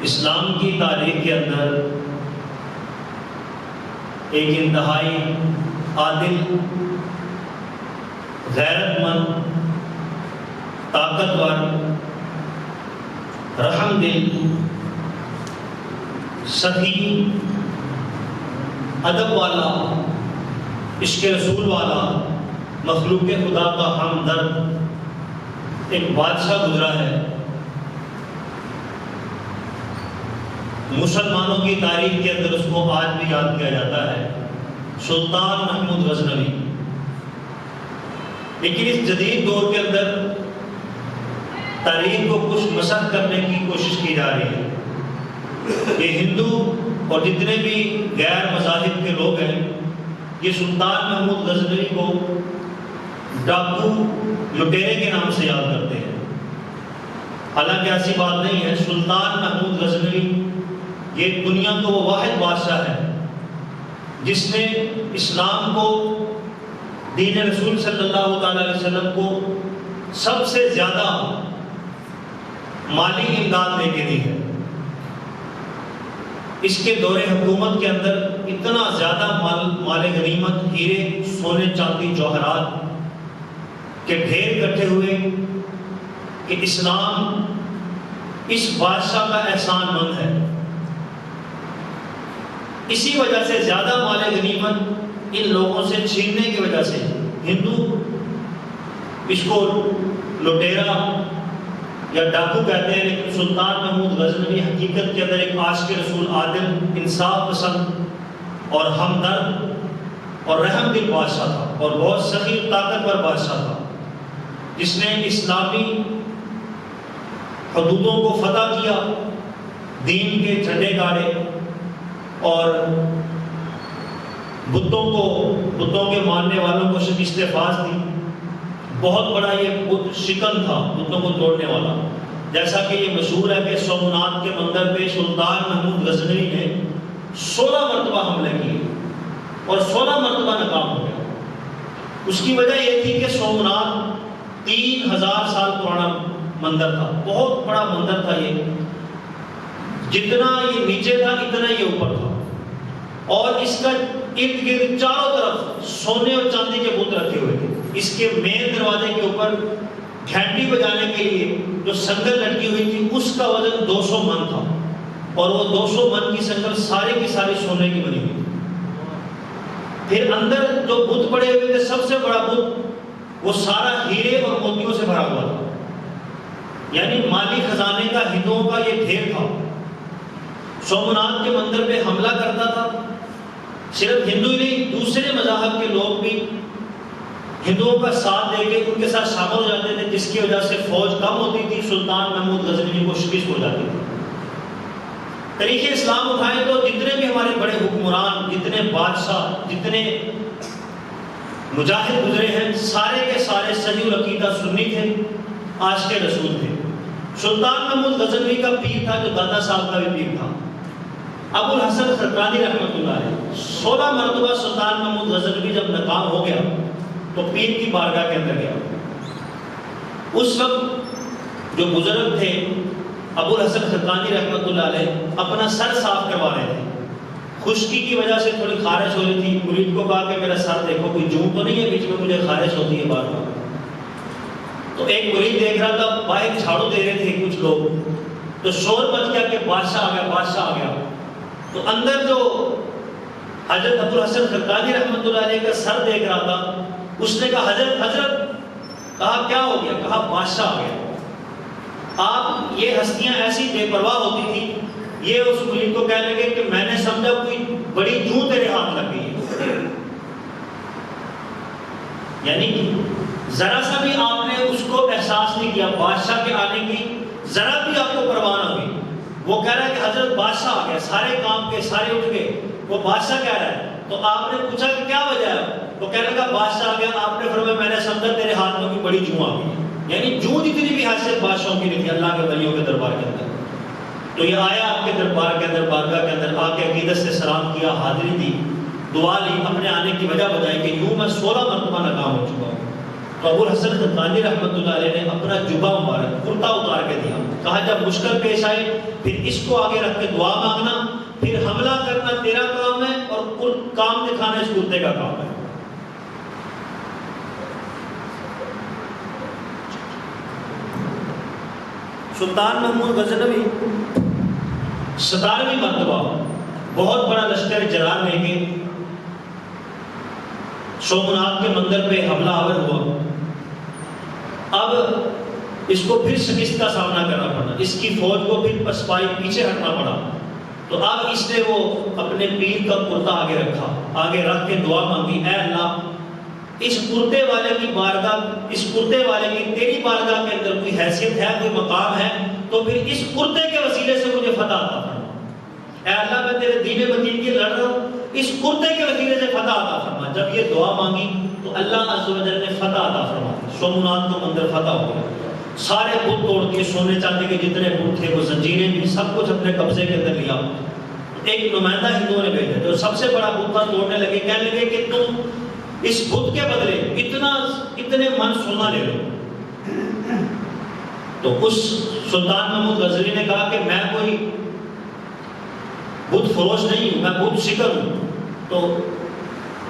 اسلام کی تاریخ کے اندر ایک انتہائی عادل، غیرت مند، طاقتور، رحم دل، سخی، ادب والا، عشق رسول والا، مخلوق خدا کا ہمدرد ایک بادشاہ گزرا ہے۔ مسلمانوں کی تاریخ کے اندر اس کو آج بھی یاد کیا جاتا ہے، سلطان محمود غزنوی۔ لیکن اس جدید دور کے اندر تاریخ کو کچھ مسخ کرنے کی کوشش کی جا رہی ہے کہ ہندو اور جتنے بھی غیر مذاہب کے لوگ ہیں یہ سلطان محمود غزنوی کو ڈاکو، لٹیرے کے نام سے یاد کرتے ہیں۔ حالانکہ ایسی بات نہیں ہے۔ سلطان محمود غزنوی یہ دنیا کا وہ واحد بادشاہ ہے جس نے اسلام کو، دین رسول صلی اللہ تعالی علیہ وسلم کو سب سے زیادہ مالی امداد دے کے دی ہے۔ اس کے دور حکومت کے اندر اتنا زیادہ مال غنیمت، ہیرے، سونے، چاندی، جوہرات کے ڈھیر اکٹھے ہوئے کہ اسلام اس بادشاہ کا احسان مند ہے۔ اسی وجہ سے زیادہ مال غنیمت ان لوگوں سے چھیننے کی وجہ سے ہندو اس کو لٹیرا یا ڈاکو کہتے ہیں، لیکن سلطان محمود غزنوی حقیقت کے اندر ایک عاشق رسول، عادل، انصاف پسند اور ہمدرد اور رحم دل بادشاہ تھا، اور بہت سخی طاقتور بادشاہ تھا جس نے اسلامی حدودوں کو فتح کیا، دین کے جھنڈے گاڑے اور بتوں کے ماننے والوں کو شکست فاس دی۔ بہت بڑا یہ بت شکن تھا، بتوں کو توڑنے والا۔ جیسا کہ یہ مشہور ہے کہ سومناتھ کے مندر پہ سلطان محمود غزنوی نے 16 مرتبہ حملے کیے اور 16 مرتبہ ناکام ہو گیا۔ اس کی وجہ یہ تھی کہ سومناتھ 3000 سال پرانا مندر تھا، بہت بڑا مندر تھا یہ، جتنا یہ نیچے تھا اتنا یہ اوپر تھا، اور اس کا ارد گرد چاروں طرف سونے اور چاندی کے بت رکھے ہوئے تھے۔ اس کے مین دروازے کے اوپر گھنٹی بجانے کے لیے جو سنگل لٹکی ہوئی تھی اس کا وزن 200 من تھا، اور وہ 200 من کی سنگل ساری کی ساری سونے کی بنی ہوئی تھی۔ پھر اندر جو بت پڑے ہوئے تھے، سب سے بڑا بت وہ سارا ہیرے اور موتیوں سے بھرا ہوا تھا، یعنی مالی خزانے کا ہندوؤں کا یہ ڈھیر تھا۔ سومناتھ کے مندر پہ حملہ کرتا تھا، صرف ہندو ہی نہیں، دوسرے مذاہب کے لوگ بھی ہندوؤں کا ساتھ دے کے ان کے ساتھ شامل ہو جاتے تھے، جس کی وجہ سے فوج کم ہوتی تھی، سلطان محمود غزنوی کو شکست ہو جاتی تھی۔ تاریخ اسلام اٹھائیں تو جتنے بھی ہمارے بڑے حکمران، جتنے بادشاہ، جتنے مجاہد گزرے ہیں، سارے کے سارے صحیح العقیدہ سنی تھے، عاشق رسول تھے۔ سلطان محمود غزنوی کا پیر تھا جو دادا صاحب کا بھی پیر تھا، ابو الحسن خرقانی رحمۃ اللہ علیہ۔ 16 مرتبہ سلطان محمود غزنوی جب ناکام ہو گیا تو پیر کی بارگاہ کے اندر گیا۔ اس وقت جو بزرگ تھے ابو الحسن خرقانی رحمۃ اللہ علیہ اپنا سر صاف کروا رہے تھے، خشکی کی وجہ سے تھوڑی خارش ہو رہی تھی۔ مرید کو کہا کہ میرا سر دیکھو، کوئی جون تو نہیں ہے بیچ میں، مجھے خارش ہوتی ہے بار بار۔ تو ایک مرید دیکھ رہا تھا، باہر جھاڑو دے رہے تھے کچھ لوگ، تو شور مچ گیا کہ بادشاہ آ گیا، بادشاہ آ گیا۔ تو اندر جو حضرت ابو الحسن خرقانی رحمۃ اللہ علیہ کا سر دیکھ رہا تھا، اس نے کہا حضرت، کہا کیا ہو گیا؟ کہا بادشاہ آ گیا۔ آپ یہ ہستیاں ایسی بے پرواہ ہوتی تھی، یہ اس مرید کو کہنے لگے کہ میں نے سمجھا کوئی بڑی جوں تیرے ہاتھ لگ گئی ہے، یعنی ذرا سا بھی آپ نے اس کو احساس نہیں کیا، بادشاہ کے آنے کی ذرا بھی آپ کو پرواہ نہ ہوئی۔ وہ کہہ رہا ہے کہ حضرت بادشاہ آ گیا، سارے کام کے سارے اٹھ گئے، وہ بادشاہ کہہ رہا ہے۔ تو آپ نے پوچھا کہ کیا وجہ ہے؟ تو کہنے لگا بادشاہ آ گیا۔ آپ نے فرمایا میں نے سمجھا تیرے ہاتھ میں کوئی بڑی جوں آ گئی، یعنی جوں جتنی بھی حیثیت بادشاہوں کی نہیں تھی اللہ کے ولیوں کے دربار کے اندر۔ تو یہ آیا آپ کے دربار کے اندر، بارگاہ کے اندر آ کے عقیدت سے سلام کیا، حاضری دی، دعا لی، اپنے آنے کی وجہ بتائی کہ یوں میں 16 مرتبہ ناکام ہو چکا ہوں۔ تو ابو الحسن خنقانی رحمۃ اللہ علیہ نے اپنا جبہ مبارک کرتا اتار کے دیا، کہا جب مشکل پیش آئے پھر اس کو آگے رکھ کے دعا مانگنا، پھر حملہ کرنا تیرا کام ہے اور کام دکھانا اس کرتے کا کام ہے۔ سلطان محمود غزنوی 17ویں مرتبہ بہت بڑا لشکر جلال لے کے سومناتھ کے مندر پہ حملہ آور ہوا۔ اب اس کو پھر شکست کا سامنا کرنا پڑا، اس کی فوج کو پھر پسپائی پیچھے ہٹنا پڑا۔ تو اب اس نے وہ اپنے پیر کا کرتا آگے رکھا، آگے رکھ کے دعا مانگی، اے اللہ اس کرتے والے کی بارگاہ، اس کرتے والے کی تیری بارگاہ کے اندر کوئی حیثیت ہے، کوئی مقام ہے، تو پھر اس کرتے کے وسیلے سے مجھے فتح عطا فرما۔ اے اللہ میں تیرے دین متین کی لڑ رہا ہوں، اس کرتے کے وسیلے سے فتح عطا فرما۔ جب یہ دعا مانگی تو اللہ عز و جل نے فتح عطا فرما، سومناتھ کا مندر فتح ہو گیا۔ سارے بت توڑ کے، سونے چاندی کے جتنے بت تھے، وہ زنجیریں بھی، سب کچھ اپنے قبضے کے اندر لیا۔ ایک نمائندہ ہندوؤں نے بھیجا جو سب سے بڑا بت تھا، توڑنے لگے، کہنے لگے کہ تم اس بت کے بدلے اتنے من سونا لے لو۔ تو اس سلطان محمود غزنوی نے کہا کہ میں کوئی بت فروش نہیں ہوں، میں بت شکر ہوں۔ تو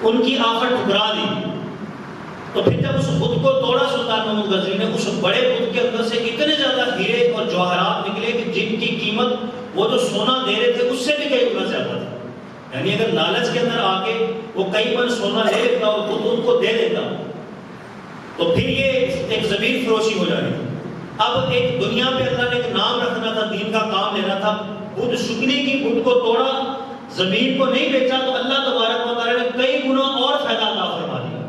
ان کی آفت ٹھکرا دی۔ تو پھر جب اس بت کو توڑا سلطان محمود غزنوی نے، اس بڑے بت کے اندر سے اتنے زیادہ ہیرے اور جواہرات نکلے کہ جن کی قیمت وہ جو سونا دے رہے تھے اس سے بھی کئی گنا زیادہ تھا۔ یعنی اگر لالچ کے اندر آ کے وہ کئی من سونا لے لیتا اور بت ان کو دے دیتا تو پھر یہ ایک زمین فروشی ہو جانی تھی۔ اب ایک دنیا پہ اللہ نے ایک نام رکھنا تھا، دین کا کام لینا تھا۔ بت شکنی کی بت کو توڑا، زمین کو نہیں بیچا، تو اللہ تبارک و تعالیٰ نے کئی گنا اور فائدہ عطا فرما دیا۔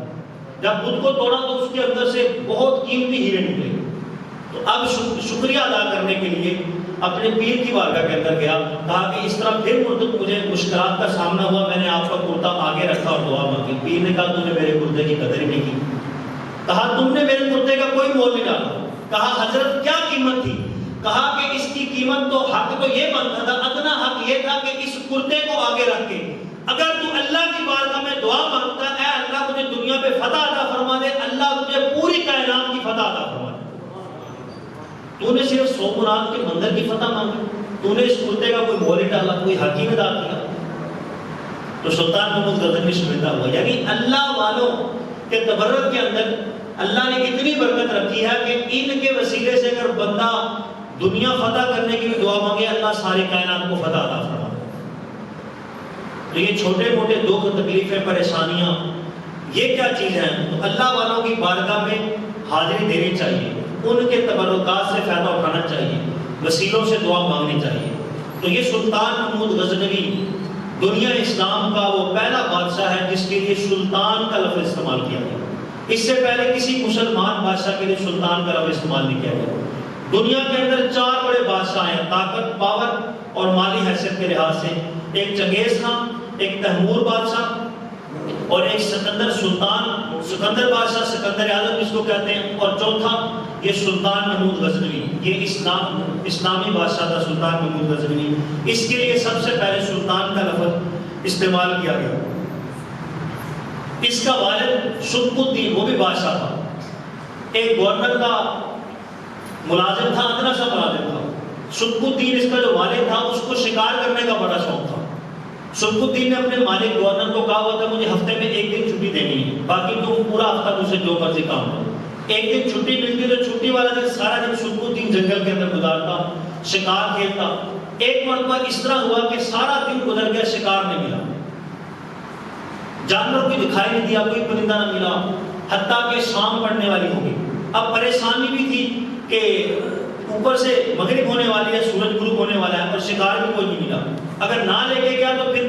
جب بت کو توڑا تو اس کے اندر سے بہت قیمتی ہیرے نکلے۔ تو اب شکریہ ادا کرنے کے لیے اپنے پیر کی بارگاہ کے اندر گیا، کہا کہ اس طرح پھر مجھے مشکلات کا سامنا ہوا، میں نے آپ کا کرتا آگے رکھا اور دعا مانگی۔ پیر نے کہا تم نے میرے کرتے کی قدر ہی نہیں کی۔ کہا تم نے میرے کرتے کا کوئی مول نہیں ڈالا۔ کہا حضرت کیا قیمت تھی؟ کہا کہ اس کی قیمت تو حق تو یہ بنتا تھا، ادنا حق یہ تھا کہ اس کرتے کو آگے رکھ کے اگر تو اللہ کی بارگاہ میں دعا مانگتا، اے اللہ مجھے دنیا پہ فتح عطا فرما دے، اللہ تجھے پوری کائنات کی فتح عطا فرما دے۔ تو نے صرف سومناتھ کے مندر کی فتح مانگی، تو نے اس کرتے کا کوئی مول نہیں ڈالا، کوئی حقیقت ادا کیا۔ تو سلطان محمود غزنوی شرمندہ ہوا۔ یعنی اللہ والوں کے تبرک کے اندر اللہ نے اتنی برکت رکھی ہے کہ ان کے وسیلے سے اگر بندہ دنیا فتح کرنے کی بھی دعا مانگے، اللہ ساری کائنات کو فتح عطا فرما۔ تو یہ چھوٹے موٹے دکھ، تکلیفیں، پریشانیاں یہ کیا چیز ہیں؟ تو اللہ والوں کی بارگاہ میں حاضری دینی چاہیے، ان کے تبرکات سے فائدہ اٹھانا چاہیے، وسیلوں سے دعا مانگنی چاہیے۔ تو یہ سلطان محمود غزنوی دنیا اسلام کا وہ پہلا بادشاہ ہے جس کے لیے سلطان کا لفظ استعمال کیا گیا۔ اس سے پہلے کسی مسلمان بادشاہ کے لیے سلطان کا لفظ استعمال نہیں کیا گیا۔ دنیا کے اندر 4 بڑے بادشاہ ہیں طاقت، پاور اور مالی حیثیت کے لحاظ سے، ایک چنگیز خان، ایک تیمور بادشاہ اور ایک سکندر سلطان، سکندر بادشاہ، سکندر اعظم جس کو کہتے ہیں، اور چوتھا یہ سلطان محمود غزنوی، یہ اسلامی بادشاہ تھا سلطان محمود غزنوی۔ اس کے لیے سب سے پہلے سلطان کا لفظ استعمال کیا گیا۔ اس کا والد شک الدین وہ بھی بادشاہ تھا، ایک گورنر کا ملازم تھا، ادنا سا ملازم تھا۔ شک الدین اس کا جو والد تھا اس کو شکار کرنے کا بڑا شوق تھا۔ شک الدین نے اپنے مالک گورنر کو کہا ہوا تھا مجھے ہفتے میں 1 دن چھٹی دینی ہے، باقی تم پورا ہفتہ مجھ سے جو مرضی کام کرو۔ 1 دن چھٹی ملتی تو چھٹی والا دن سارا دن شک الدین جنگل کے اندر گزارتا، شکار کھیلتا۔ ایک مرتبہ اس طرح ہوا کہ سارا دن گزر گیا، شکار نہیں ملا، جانور کوئی دکھائی نہیں دیا، کوئی پرندہ نہ ملا، حتیٰ کہ شام پڑنے والی ہو گئی۔ اب پریشانی بھی تھی کہ اوپر سے مغرب ہونے والی ہے، سورج غروب ہونے والا ہے، اور شکار بھی کوئی نہیں ملا۔ اگر نہ لے کے گیا تو پھر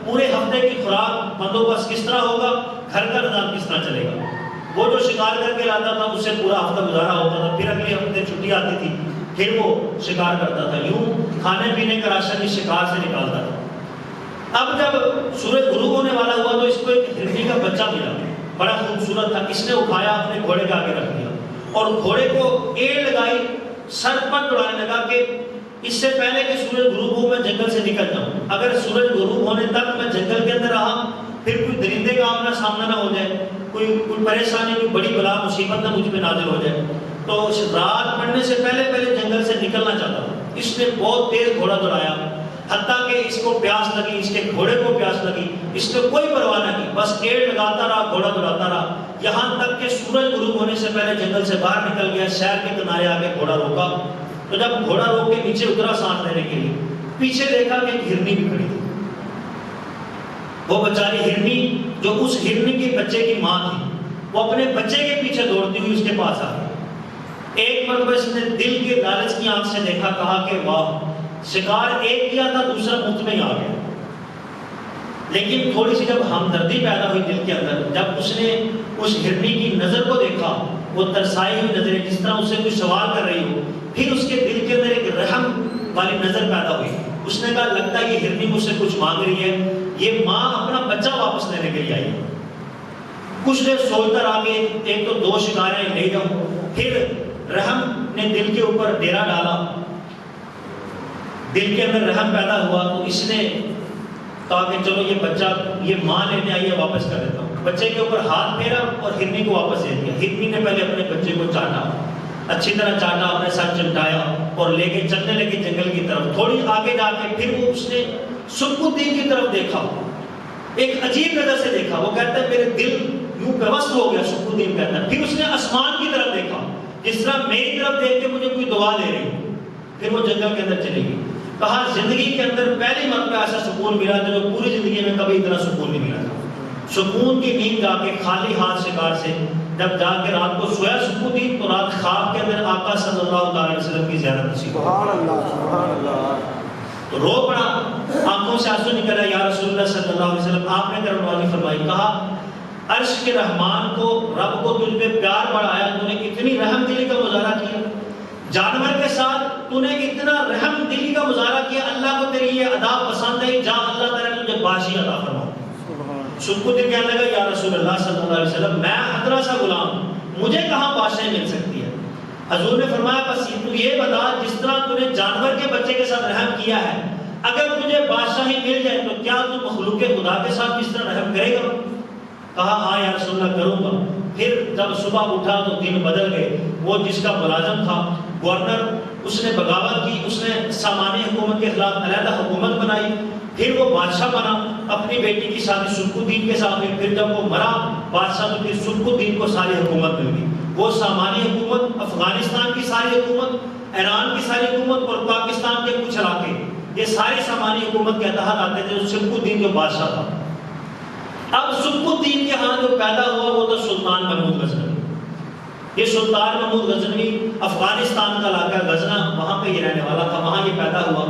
پورے ہفتے کی خوراک بندوبست کس طرح ہوگا، گھر کا نظام کس طرح چلے گا۔ وہ جو شکار کر کے لاتا تھا اس سے پورا ہفتہ گزارا ہوتا تھا، پھر اگلے ہفتے چھٹی آتی تھی، پھر وہ شکار کرتا تھا۔ یوں کھانے پینے کا راشن اس شکار سے نکالتا تھا۔ اب جب سورج غروب ہونے والا ہوا تو اس کو ایک ہرنی کا بچہ ملا، بڑا خوبصورت تھا۔ اس نے اٹھایا، اپنے گھوڑے کے آگے رکھ دیا اور گھوڑے کو ایڑ لگائی، سر پر دوڑانے لگا کہ اس سے پہلے کہ سورج غروب ہو میں جنگل سے نکل جاؤں، اگر سورج غروب ہونے تک میں جنگل کے اندر رہا پھر کوئی درندے کا آمنا سامنا نہ ہو جائے، کوئی پریشانی، کوئی بڑی بلا مصیبت نہ مجھ پہ نازل ہو جائے۔ تو رات پڑنے سے پہلے جنگل سے نکلنا چاہتا تھا۔ اس نے بہت تیز گھوڑا دوڑایا، حتیٰ کہ اس کو پیاس لگی، اس کے گھوڑے کو پیاس لگی، اس نے کوئی پرواہ نہ کی، بس ایڑ لگاتا رہا، گھوڑا دوڑاتا رہا، یہاں تک کہ سورج غروب ہونے سے پہلے جنگل سے باہر نکل گیا، شہر کے کنارے آ کے گھوڑا روکا۔ تو جب گھوڑا روک کے نیچے اترا سانس لینے کے لیے، پیچھے دیکھا کہ ایک ہرنی بھی کھڑی تھی۔ وہ بیچاری ہرنی، جو اس ہرنی کے بچے کی ماں تھی، وہ اپنے بچے کے پیچھے دوڑتی ہوئی اس کے پاس آ گئی۔ ایک مرتبہ اس نے دل کے لالچ کی آنکھ سے دیکھا، کہا کہ واہ، شکار ایک کیا تھا، دوسرا مفت میں ہی آ گیا۔ لیکن تھوڑی سی جب ہمدردی پیدا ہوئی دل کے اندر، جب اس نے اس ہرنی کی نظر کو دیکھا، وہ ترسائی ہوئی نظریں، جس طرح اسے کوئی سوال کر رہی ہو، پھر اس کے دل کے اندر ایک رحم والی نظر پیدا ہوئی۔ اس نے کہا لگتا ہے یہ ہرنی مجھ سے کچھ مانگ رہی ہے، یہ ماں اپنا بچہ واپس لینے کے لیے آئی ہے۔ کچھ دیر سوچتا رہا کہ ایک تو دو شکاریں لے جاؤں، پھر رحم نے دل کے اوپر ڈیرا ڈالا، دل کے اندر رحم پیدا ہوا، تو اس نے کہا کہ چلو یہ بچہ، یہ ماں لینے آئی ہے، واپس کر دیتا ہوں۔ بچے کے اوپر ہاتھ پھیرا اور ہرنی کو واپس دے دیا۔ ہرنی نے پہلے اپنے بچے کو چاٹا، اچھی طرح چاٹا، اپنے ساتھ چمٹایا اور لے کے چلنے لگے جنگل کی طرف۔ تھوڑی آگے جا کے پھر وہ اس نے سکھ الدین کی طرف دیکھا، ایک عجیب نظر سے دیکھا۔ وہ کہتا ہے میرے دل یوں پیوست ہو گیا، سکھ الدین کہتا ہے۔ پھر اس نے آسمان کی طرف دیکھا، جس طرح میری طرف دیکھ کے مجھے کوئی دعا دے رہی ہو۔ پھر وہ جنگل کے اندر چلی گئی۔ کہا زندگی کے اندر پہلی مرتبہ ایسا سکون ملا تھا جو پوری زندگی میں کبھی اتنا سکون نہیں ملا تھا۔ سکون کی نیند جا کے خالی ہاتھ شکار سے جب جا کے رات کو سویا سکون دی، تو رات خواب کے اندر آقا صلی اللہ علیہ وسلم کی زیارت نصیب ہوئی۔ سبحان اللہ، سبحان اللہ۔ تو رو پڑا، آنکھوں سے آنسو نکل آئے، یا رسول اللہ صلی اللہ علیہ وسلم آپ نے کرم فرمائی۔ کہا عرش کے رحمان کو، رب کو تجھ پہ پیار بڑھایا، تو نے اتنی رحم دلی کا مظاہرہ کیا، جانور کے ساتھ تو نے اتنا رحم دلی کا مظاہرہ کیا، اللہ کو تیری یہ ادا پسند ہے، جا اللہ تعالیٰ نے تجھے بادشاہی عطا فرماؤ۔ سکوت کہنے لگا یا رسول اللہ صلی اللہ علیہ وسلم میں خطرہ سا غلام، مجھے کہاں بادشاہی مل سکتی ہے؟ حضور نے فرمایا بس تو یہ بتا، جس طرح تو نے جانور کے بچے کے ساتھ رحم کیا ہے، اگر تجھے بادشاہی مل جائے تو کیا تو مخلوق خدا کے ساتھ اس طرح رحم کرے گا؟ کہا ہاں یا رسول اللہ کروں گا۔ پھر جب صبح اٹھا تو دن بدل گئے۔ وہ جس کا ملازم تھا گورنر، اس نے بغاوت کی، اس نے سامانی حکومت کے خلاف علیحدہ حکومت بنائی، پھر وہ بادشاہ بنا، اپنی بیٹی کی شادی سلک الدین کے ساتھ ہوئی۔ پھر جب وہ مرا بادشاہ تو پھر سلک الدین کو ساری حکومت مل گئی۔ وہ سامانی حکومت، افغانستان کی ساری حکومت، ایران کی ساری حکومت اور پاکستان کے کچھ علاقے، یہ ساری سامانی حکومت کے تحت آتے تھے۔ سلک الدین جو بادشاہ تھا، اب سلک الدین کے ہاں جو پیدا ہوا وہ تو سلطان محمود غزنوی۔ یہ سلطان محمود غزنوی افغانستان کا علاقہ غزنہ، وہاں پہ یہ رہنے والا تھا، وہاں یہ پیدا ہوا۔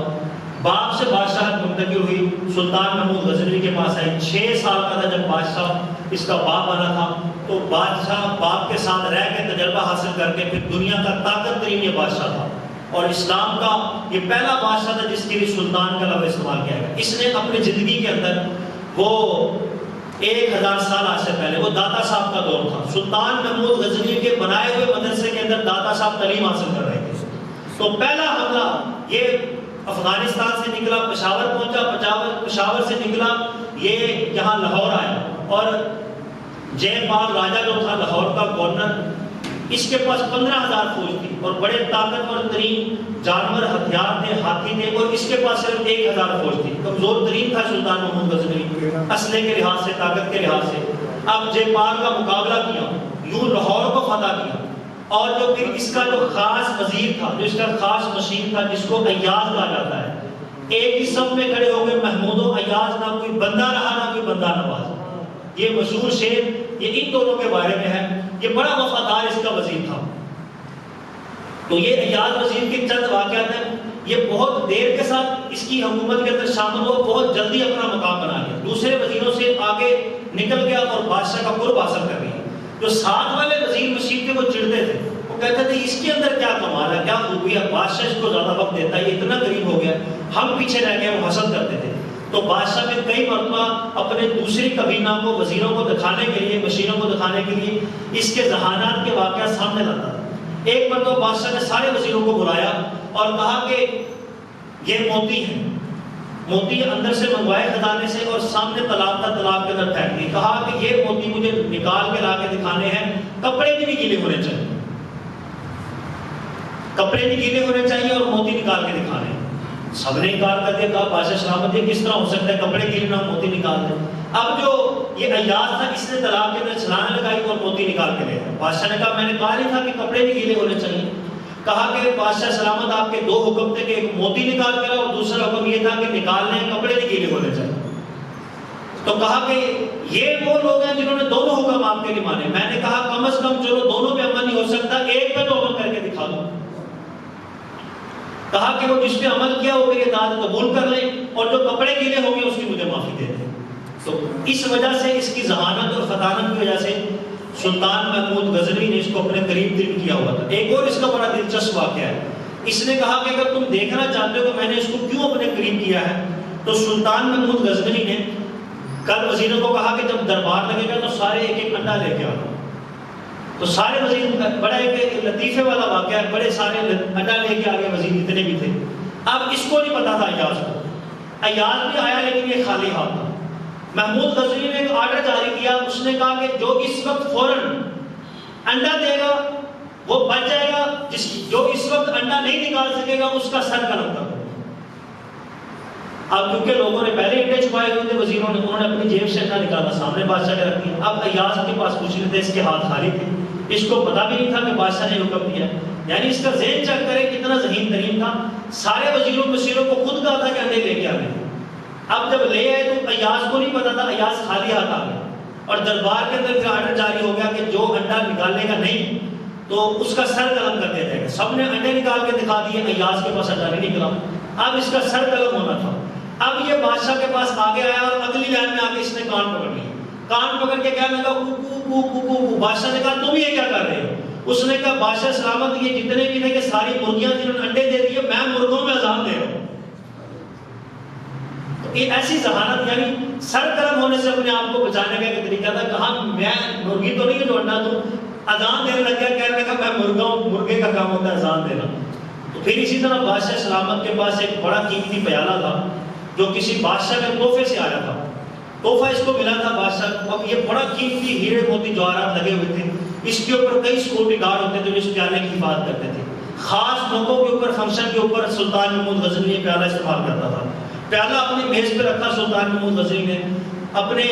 باپ سے بادشاہت منتقل ہوئی، سلطان محمود غزنوی کے پاس آئی۔ 6 سال کا تھا جب بادشاہ اس کا باپ بنا تھا، تو بادشاہ باپ کے ساتھ رہ کے تجربہ حاصل کر کے پھر دنیا کا طاقت ترین یہ بادشاہ تھا، اور اسلام کا یہ پہلا بادشاہ تھا جس کے لیے سلطان کا لفظ استعمال کیا گیا۔ اس نے اپنی زندگی کے اندر وہ 1000 سال آج سے پہلے، وہ داتا صاحب کا دور تھا، سلطان محمود غزنوی کے بنائے ہوئے مدرسے کے اندر داتا صاحب تعلیم حاصل کر رہے تھے۔ تو پہلا حملہ یہ افغانستان سے نکلا، پشاور پہنچا، پشاور سے نکلا یہ یہاں لاہور آیا، اور جے پال راجہ جو تھا لاہور کا گورنر، اس کے پاس 15,000 فوج تھی اور بڑے طاقتور ترین جانور ہتھیار تھے، ہاتھی تھے، اور اس کے پاس صرف 1000 فوج تھی۔ کمزور ترین تھا سلطان محمود غزنوی اسلحے کے لحاظ سے، طاقت کے لحاظ سے۔ اب جے پال کا مقابلہ کیا، یوں لاہور کو فتح کیا، اور جو پھر اس کا جو خاص وزیر تھا، جو اس کا خاص مشیر تھا، جس کو ایاز کہا جاتا ہے، ایک ہی صف میں کھڑے ہو گئے محمود و ایاز، نہ کوئی بندہ رہا نہ کوئی بندہ نواز۔ یہ مشہور شعر یہ ان دونوں کے بارے میں ہے۔ یہ بڑا وفادار اس کا وزیر تھا۔ تو یہ ایاز وزیر کے چند واقعات ہیں۔ یہ بہت دیر کے ساتھ اس کی حکومت کے اندر شامل ہو، بہت جلدی اپنا مقام بنا لیا، دوسرے وزیروں سے آگے نکل گیا اور بادشاہ کا قرب حاصل کر گیا۔ جو ساتھ والے وزیر مشیر تھے وہ چڑھتے تھے، وہ کہتے تھے اس کے اندر کیا کمال ہے، کیا خوبی ہے، بادشاہ اس کو زیادہ وقت دیتا ہے، یہ اتنا قریب ہو گیا، ہم پیچھے رہ گئے، وہ حسد کرتے تھے۔ تو بادشاہ نے کئی مرتبہ اپنے دوسری کابینہ کو، وزیروں کو دکھانے کے لیے، مشیروں کو دکھانے کے لیے اس کے ذہانات کے واقعات سامنے لاتا تھا۔ ایک مرتبہ بادشاہ نے سارے وزیروں کو بلایا اور کہا کہ یہ موتی ہیں، موتی اندر سے منگوائے خزانے سے اور سامنے تالاب کا تالاب کے اندر پھینک دی. کہا کہ یہ موتی مجھے نکال کے لا کے دکھانے ہیں, کپڑے بھی نہیں گیلے ہونے چاہیے, کپڑے نہیں گیلے ہونے چاہیے اور موتی نکال کے دکھانے ہیں. سب نے انکار کر دیا, کہا بادشاہ سلامت یہ کس طرح ہو سکتا ہے, کپڑے گیلے نہ موتی نکال دیں. اب جو یہ ایاز تھا اس نے تالاب کے اندر چھلانگ لگائی اور موتی نکال کے لے گیا. بادشاہ نے کہا میں نے کہا نہیں تھا کہ کپڑے نہیں گیلے ہونے چاہیے. کہا کہ بادشاہ سلامت آپ کے دو حکم تھے کہ ایک موتی نکال کے لاؤ اور دوسرا حکم یہ تھا کہ نکالنے کپڑے نہیں گیلے ہونے چاہیے. تو کہا کہ یہ وہ لوگ ہیں جنہوں نے دونوں حکم آپ کے لیے مانے. میں نے کہا کم از کم چلو دونوں پہ عمل نہیں ہو سکتا, ایک پہ تو عمل کر کے دکھا دو. کہا کہ وہ جس پہ عمل کیا وہ میری اطاعت قبول کر لیں اور جو کپڑے گیلے ہوں گے اس کی مجھے معافی دے دیں. تو اس وجہ سے اس کی ذہانت اور فطانت کی وجہ سے سلطان محمود غزنوی نے اس کو اپنے قریب ترین کیا ہوا تھا. ایک اور اس کا بڑا دلچسپ واقعہ ہے. اس نے کہا کہ اگر تم دیکھنا چاہتے ہو کہ میں نے اس کو کیوں اپنے قریب کیا ہے, تو سلطان محمود غزنوی نے کل وزیروں کو کہا کہ جب دربار لگے گا تو سارے ایک ایک انڈا لے کے آنا. تو سارے وزیر, بڑا ایک لطیفے والا واقعہ ہے, بڑے سارے انڈا لے کے آگے وزیر جتنے بھی تھے. اب اس کو نہیں پتا تھا ایاز کو, ایاز بھی آیا لیکن یہ خالی ہاتھ تھا. محمود غزنوی نے ایک آرڈر جاری کیا, اس نے کہا کہ جو اس وقت فوراً انڈا دے گا وہ بچ جائے گا, جو اس وقت انڈا نہیں نکال سکے گا اس کا سر قلم کر دو. اب کیونکہ لوگوں نے پہلے انڈے چھپائے ہوئے تھے وزیروں نے, انہوں نے اپنی جیب سے انڈا نکالا سامنے بادشاہ کے رکھ دیا. اب ایاز کے پاس پوچھ رہے تھے, اس کے ہاتھ خالی تھے, اس کو پتا بھی نہیں تھا کہ بادشاہ نے حکم دیا. یعنی اس کا ذہن چیک کرے کتنا ذہین ترین تھا. سارے وزیروں مشیروں کو خود کہا تھا کہ انڈے لے کے آ گئے. اب جب لے آئے تو ایاز کو نہیں پتا تھا, ایاز خالی ہاتھ آ گیا اور دربار کے اندر پھر آرڈر جاری ہو گیا کہ جو انڈا نکالنے کا نہیں تو اس کا سر قلم کر دیا جائے گا. سب نے انڈے نکال کے دکھا دیے, ایاز کے پاس انڈا نہیں نکلا. اب اس کا سر قلم ہونا تھا. اب یہ بادشاہ کے پاس آگے آیا اور اگلی لائن میں آ کے اس نے کان پکڑ لیا. کان پکڑ کے کہنے لگا کو کو کو. بادشاہ نے کہا تم یہ کیا کر رہے ہو؟ اس نے کہا بادشاہ سلامت یہ جتنے بھی تھے کہ ساری مرغیاں جنہوں نے انڈے دے دیے, میں مرغوں میں اذان دے رہا ہوں. یہ ایسی ذہانت, یعنی سر قلم ہونے سے اپنے آپ کو بچانے کا ایک طریقہ تھا. کہا میں مرغی تو نہیں جو انڈا دوں, اذان دینے لگ گیا, کہنے لگا میں مرغا ہوں, مرغے کا کام ہوتا ہے اذان دینا. تو پھر اسی طرح بادشاہ سلامت کے پاس ایک بڑا قیمتی پیالہ تھا جو کسی بادشاہ کے تحفے سے آیا تھا. تحفہ اس کو ملا تھا بادشاہ کو. اب یہ بڑا قیمتی ہیرے موتی جواہرات لگے ہوئے تھے. اس کے اوپر کئی سیکورٹی گارڈ ہوتے تھے جو اس پیالے کی حفاظت کرتے تھے. خاص موقعوں کے اوپر, فنکشن کے اوپر سلطان محمود غزنوی یہ پیالہ استعمال کرتا تھا. پیالہ اپنی میز پہ رکھا سلطان محمود غزنوی نے, اپنے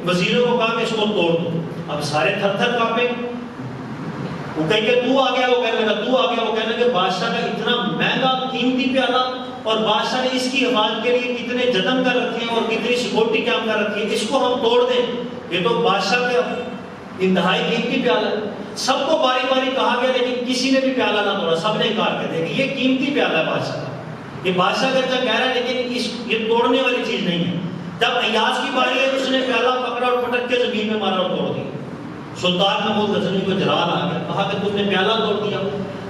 وزیروں کو کہا کہ اس کو توڑ دو. اب سارے تھر تھر کانپے. وہ کہیں کہ تو آ گیا, وہ کہنے لگا تو آ گیا. وہ کہنے لگا بادشاہ کا اتنا مہنگا قیمتی پیالہ اور بادشاہ نے اس کی حفاظت کے لیے کتنے جتن کر رکھے ہیں اور کتنی سیکورٹی قائم کر رکھی ہے, اس کو ہم توڑ دیں. یہ تو بادشاہ کا انتہائی قیمتی پیالہ ہے. سب کو باری باری کہا گیا لیکن کسی نے بھی پیالہ نہ توڑا. سب نے انکار کر دیا کہ یہ قیمتی پیالہ ہے بادشاہ کا. یہ بادشاہ کا کہہ رہا ہے لیکن یہ توڑنے والی چیز نہیں ہے. جب ایاز کی باری ہے اس نے پیالہ پکڑا اور پٹک کے زمین میں مارا اور توڑ دیا. سلطان محمود غزنوی کو جلال آ گیا. کہا کہ تم نے پیالہ توڑ دیا.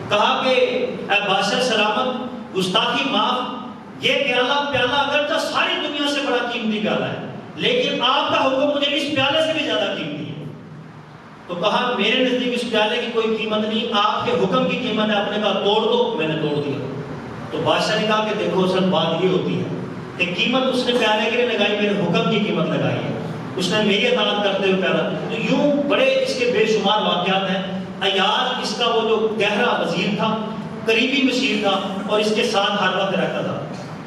کہا کہ اے بادشاہ سلامت گستاخی معاف, یہ پیالہ اگرچہ ساری دنیا سے بڑا قیمتی پیالہ ہے لیکن آپ کا حکم مجھے اس پیالے سے بھی زیادہ قیمتی ہے. تو کہا میرے نزدیک اس پیالے کی کوئی قیمت نہیں, آپ کے حکم کی قیمت ہے. آپ نے کہا توڑ دو, میں نے توڑ دیا. تو بادشاہ نے کہا کہ دیکھو اصل بات یہ ہوتی ہے کہ قیمت اس نے پیالے کے لیے لگائی, میرے حکم کی قیمت لگائی ہے. اس نے میری اطاعت کرتے ہوئے پیالہ. تو یوں بڑے اس کے بے شمار واقعات ہیں. ایاز اس کا وہ جو گہرا وزیر تھا, قریبی مشیر تھا اور اس کے ساتھ ہر وقت رہتا تھا.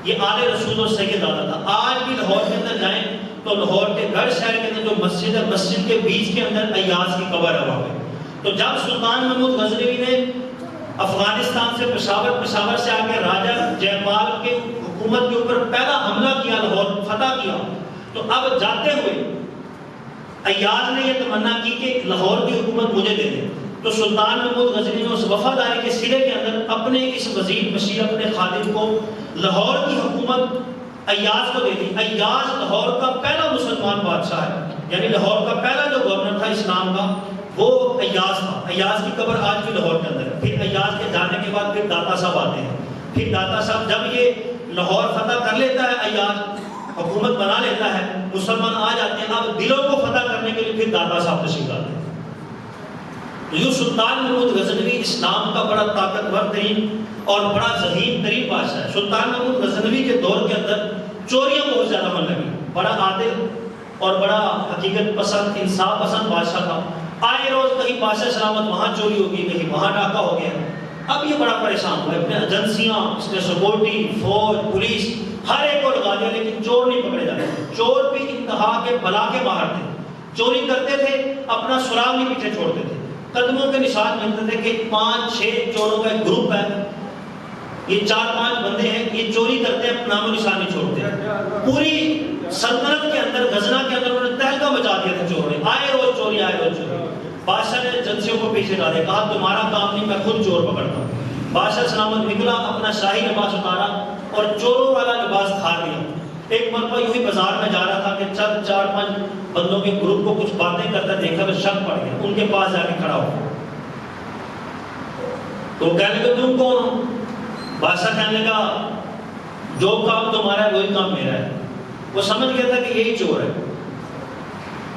یہ آل رسول اور سید آتا تھا. آج بھی لاہور کے اندر جائیں تو لاہور کے گڑھ شہر کے اندر جو مسجد ہے, مسجد کے بیچ کے اندر ایاز کی قبر ہے وہاں پہ. تو جب سلطان محمود غزنوی نے افغانستان سے پشاور سے آ کے راجہ جے پال کے حکومت کے اوپر پہلا حملہ کیا, لاہور فتح کیا, تو اب جاتے ہوئے ایاز نے یہ تمنا کی کہ لاہور کی حکومت مجھے دے دے. تو سلطان محمود غزنوی نے اس وفاداری کے سرے کے اندر اپنے اس وزیر مشیر, اپنے خادم کو لاہور کی حکومت ایاز کو دے دی. ایاز لاہور کا پہلا مسلمان بادشاہ ہے, یعنی لاہور کا پہلا جو گورنر تھا اسلام کا وہ ایاز تھا. ایاز کی قبر آج بھی لاہور کے اندر ہے. پھر ایاز کے جانے کے بعد پھر داتا صاحب آتے ہیں. پھر داتا صاحب جب یہ لاہور فتح کر لیتا ہے, ایاز حکومت بنا لیتا ہے, مسلمان آ جاتے ہیں. اب دلوں کو فتح کرنے کے لیے پھر داتا صاحب تشریف لاتے ہیں. یوں سلطان محمود غزنوی اسلام کا بڑا طاقتور ترین اور بڑا ذہین ترین بادشاہ ہے. سلطان محمود غزنوی کے دور کے اندر چوریاں بہت زیادہ ہونے لگی. بڑا عادل اور بڑا حقیقت پسند انصاف پسند بادشاہ تھا. آئے روز کہیں بادشاہ سلامت وہاں چوری ہوگی, کہیں وہاں ڈاکہ ہو گیا. اب یہ بڑا پریشان ہوا, اپنے ایجنسیاں, اس نے سیکورٹی, فوج, پولیس ہر ایک کو لگا دیا, لیکن چور نہیں پکڑے جاتے. چور بھی انتہا کے بلا کے باہر تھے, چوری کرتے تھے, اپنا سراغ نہیں پیچھے چھوڑتے تھے. قدموں کے نشان ملتے تھے کہ 5-6 چوروں کا ایک گروپ ہے, یہ 4-5 بندے ہیں, یہ چوری کرتے ہیں, نام و نشان نہیں چھوڑتے. پوری سلطنت کے اندر, غزنہ کے اندر انہوں نے تہلکہ مچا دیا تھا چور نے. آئے روز چوری, آئے روز چوری. بادشاہ نے ایجنسیوں کو پیچھے ڈالے, کہا تمہارا کام نہیں, میں خود چور پکڑتا ہوں. بادشاہ سلامت نکلا, اپنا شاہی لباس اتارا اور چوروں والا لباس کھا لیا. ایک مرتبہ یوں ہی بازار میں جا رہا تھا کہ چند 4-5 بندوں کے گروپ کو کچھ باتیں کرتا دیکھا تو شک پڑ گیا. ان کے پاس جا کے کھڑا ہو تو کہنے لگا تم کون ہو؟ بادشاہ کہنے لگا جو کام تمہارا ہے وہی کام میرا ہے. وہ سمجھ گیا تھا کہ یہی چور ہے.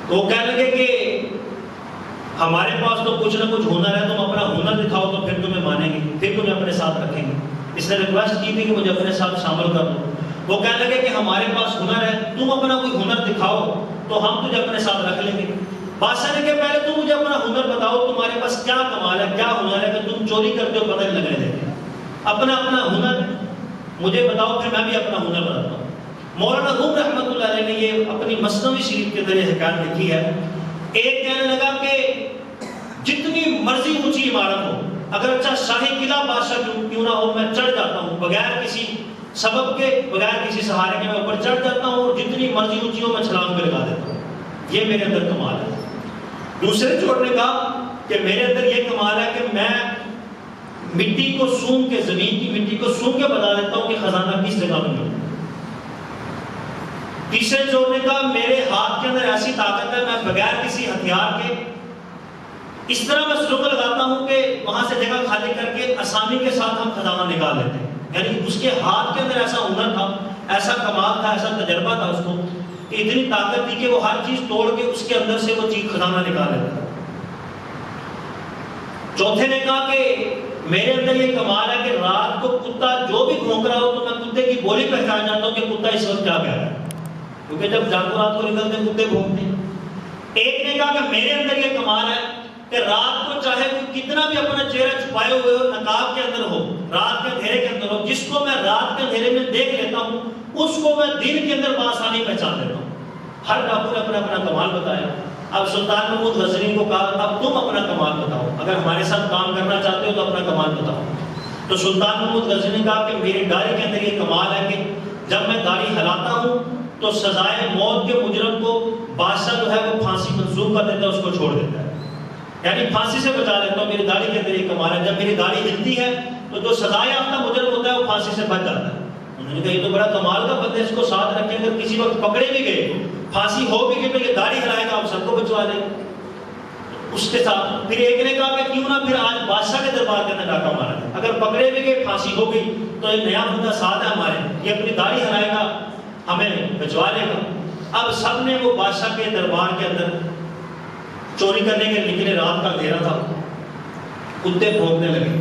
تو وہ کہنے لگے کہ ہمارے پاس تو کچھ نہ کچھ ہنر ہے, تم اپنا ہنر دکھاؤ تو پھر تمہیں مانیں گے, پھر تمہیں اپنے ساتھ رکھیں گے. اس نے ریکویسٹ کی تھی کہ مجھے اپنے ساتھ شامل کر دو. وہ کہنے لگے کہ ہمارے پاس ہنر ہے, تم اپنا کوئی ہنر دکھاؤ تو ہم تجھے اپنے ساتھ رکھ لیں گے. بادشاہ نے کہا پہلے تم مجھے اپنا ہنر بتاؤ, تمہارے پاس کیا کمال ہے, کیا ہنر ہے کہ تم چوری کرتے ہو پتہ نہیں لگنے دیتے. اپنا ہنر مجھے بتاؤ, پھر میں بھی اپنا ہنر بتاتا ہوں. مولانا روم رحمۃ اللہ علیہ نے یہ اپنی مثنوی شریف کے ذریعے حکایت لکھی ہے. ایک کہنے لگا کہ جتنی مرضی اونچی عمارت ہو, اگر اچھا شاہی قلعہ بادشاہ کیوں نہ ہو, میں چڑھ جاتا ہوں بغیر کسی سبب کے, بغیر کسی سہارے کے, میں اوپر چڑھ جاتا ہوں اور جتنی مرضی اونچی ہو میں چھلانگ پہ لگا دیتا ہوں. یہ میرے اندر کمال ہے. دوسرے چور نے کہا کہ میرے اندر یہ کمال ہے کہ میں مٹی کو سونگ کے, زمین کی مٹی کو سونگ کے بتا دیتا ہوں کہ خزانہ کس جگہ میں ملتا ہے. تیسرے چور نے کہا میرے ہاتھ کے اندر ایسی طاقت ہے, میں بغیر کسی ہتھیار کے اس طرح میں سلوک لگاتا ہوں کہ وہاں سے جگہ خالی کر کے آسانی کے ساتھ ہم خزانہ نکال لیتے ہیں. یعنی اس کے ہاتھ کے اندر ایسا ہنر تھا, ایسا کمال تھا, ایسا تجربہ تھا اس کو کہ اتنی طاقت تھی کہ وہ ہر چیز توڑ کے اس کے اندر سے وہ چیز خزانہ نکال لیتا تھا. چوتھے نے کہا کہ میرے اندر یہ کمال ہے کہ رات کو کتا جو بھی بھونک رہا ہو تو میں کتے کی بولی پہچان جاتا ہوں کہ کتا اس وقت کیا کہہ رہا ہے, کیونکہ جب جانور رات کو نکلتے ہیں کتے بھونکتے ہیں. ایک نے کہا کہ میرے اندر یہ کمال ہے کہ رات کو چاہے کوئی کتنا بھی اپنا چہرہ چھپائے ہوئے ہو, نقاب کے اندر ہو, رات کے اندھیرے کے اندر ہو, جس کو میں رات کے اندھیرے میں دیکھ لیتا ہوں اس کو میں دن کے اندر بآسانی پہچان لیتا ہوں. ہر ڈاکو نے اپنا اپنا کمال بتایا. اب سلطان محمود غزنوی کو کہا اب تم اپنا کمال بتاؤ, اگر ہمارے ساتھ کام کرنا چاہتے ہو تو اپنا کمال بتاؤ. تو سلطان محمود غزنوی نے کہا کہ میری داڑھی کے اندر یہ کمال ہے کہ جب میں داڑھی ہلاتا ہوں تو سزائے موت کے مجرم کو بادشاہ جو ہے وہ پھانسی منسوخ کر دیتا ہے, اس کو چھوڑ دیتا ہے, یعنی پھانسی سے بچا لیتا ہوں. میری داڑھی کے اندر یہ کمال ہے, جب میری داڑھی ہلتی ہے تو جو سزائے یافتہ مجرم ہوتا ہے وہ پھانسی سے بچ جاتا ہے. انہوں نے کہا یہ تو بڑا کمال کا بندہ ہے, اس کو ساتھ رکھیں, اگر کسی وقت پکڑے بھی گئے, پھانسی ہو بھی گئی تو یہ داڑھی ہلائے گا, آپ سب کو بچوا دے. اس کے ساتھ پھر ایک نے کہا کہ کیوں نہ پھر آج بادشاہ کے دربار کے اندر ڈاکہ مارا جائے, اگر پکڑے بھی گئے, پھانسی ہو گئی تو ایک نیا بندہ ساتھ ہے ہمارے, یہ اپنی داڑھی ہلائے گا, ہمیں بچوا لے گا. اب سب نے وہ بادشاہ کے دربار کے اندر چوری کرنے کے نکلے, رات کا اندھیرا تھا, کتے بھونکنے لگے.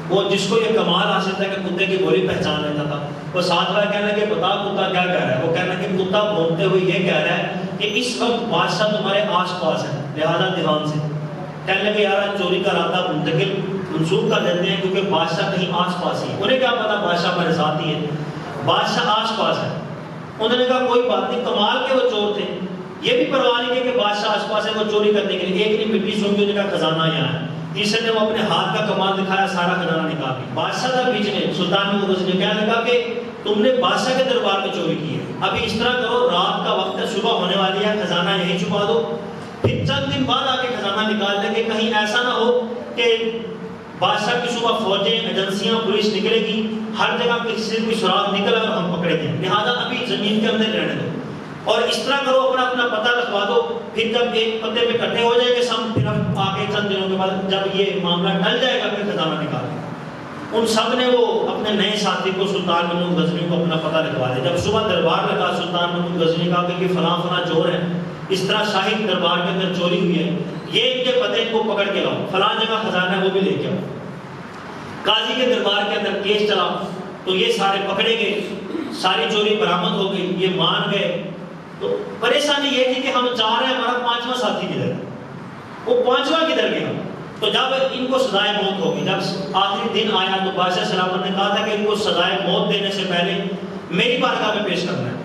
وہ جس کو یہ کمال حاصل تھا کہ کتے کی بولی پہچان لیتا تھا, وہ ساتھ والا کہنے لگے بتا کتا کیا کہہ رہا ہے. وہ کہنے لگے کتا بھونکتے ہوئے یہ کہہ رہا ہے کہ اس وقت بادشاہ تمہارے آس پاس ہے, لہذا دھیان سے. کہنے لگے یار چوری کا ارادہ منتقل منسوخ کر دیتے ہیں کیونکہ بادشاہ کہیں آس پاس ہی ہے. انہیں کیا پتا بادشاہ ہمارے ساتھ ہی ہے, بادشاہ آس پاس ہے. انہوں نے کہا کوئی بات نہیں, کمال کے وہ چور تھے, یہ بھی پرواہ نہیں کہ بادشاہ آس پاس ہے, وہ چوری کرنے کے لیے. ایک نے مٹی سونگی, انہوں نے کہا خزانہ یہاں ہے. تیسرے نے وہ اپنے ہاتھ کا کمال دکھایا, سارا خزانہ نکال دیا. بادشاہ تھا بیچ میں, سلطان محمود غزنوی نے کہنے لگا کہ تم نے بادشاہ کے دربار میں چوری کی ہے, ابھی اس طرح کرو, رات کا وقت ہے, صبح ہونے والی ہے, خزانہ یہیں چھپا دو, پھر چند دن بعد آ کے خزانہ نکال دیں گے. کہیں ایسا نہ ہو کہ بادشاہ کی صبح فوجیں, ایجنسیاں, پولیس نکلے گی, ہر جگہ کسی سے کوئی سراغ نکلا اور ہم پکڑے گئے, لہٰذا ابھی زمین کے اندر رہنے دو. اور اس طرح کرو, اپنا اپنا پتہ لکھوا دو, پھر جب ایک پتے پہ اکٹھے ہو جائیں گے سب, پھر ہم آگے چند دنوں کے بعد جب یہ معاملہ ٹل جائے گا پھر خزانہ نکالیں. ان سب نے وہ اپنے نئے ساتھی کو, سلطان محمود غزنوی کو, اپنا پتہ لکھوا دیا. جب صبح دربار لگا, سلطان محمود غزنوی کہا کہ یہ فلاں فلاں چور ہیں, اس طرح شاہی دربار کے اندر چوری ہوئی ہے, یہ ان کے پتے کو پکڑ کے لاؤ, فلاں جگہ خزانہ ہے وہ بھی لے کے آؤ. قاضی کے دربار کے اندر کیس چلا تو یہ سارے پکڑے گئے, ساری چوری برآمد ہو گئی، یہ مان گئے. تو پریشانی یہ تھی کہ ہم چاہ رہے ہیں ہمارا پانچواں ساتھی کدھر ہے، وہ پانچواں کدھر گیا. تو جب ان کو سزائے موت ہوگی، جب آخری دن آیا تو بادشاہ سلامت نے کہا تھا کہ ان کو سزائے موت دینے سے پہلے میری بارگاہ میں پیش کرنا ہے.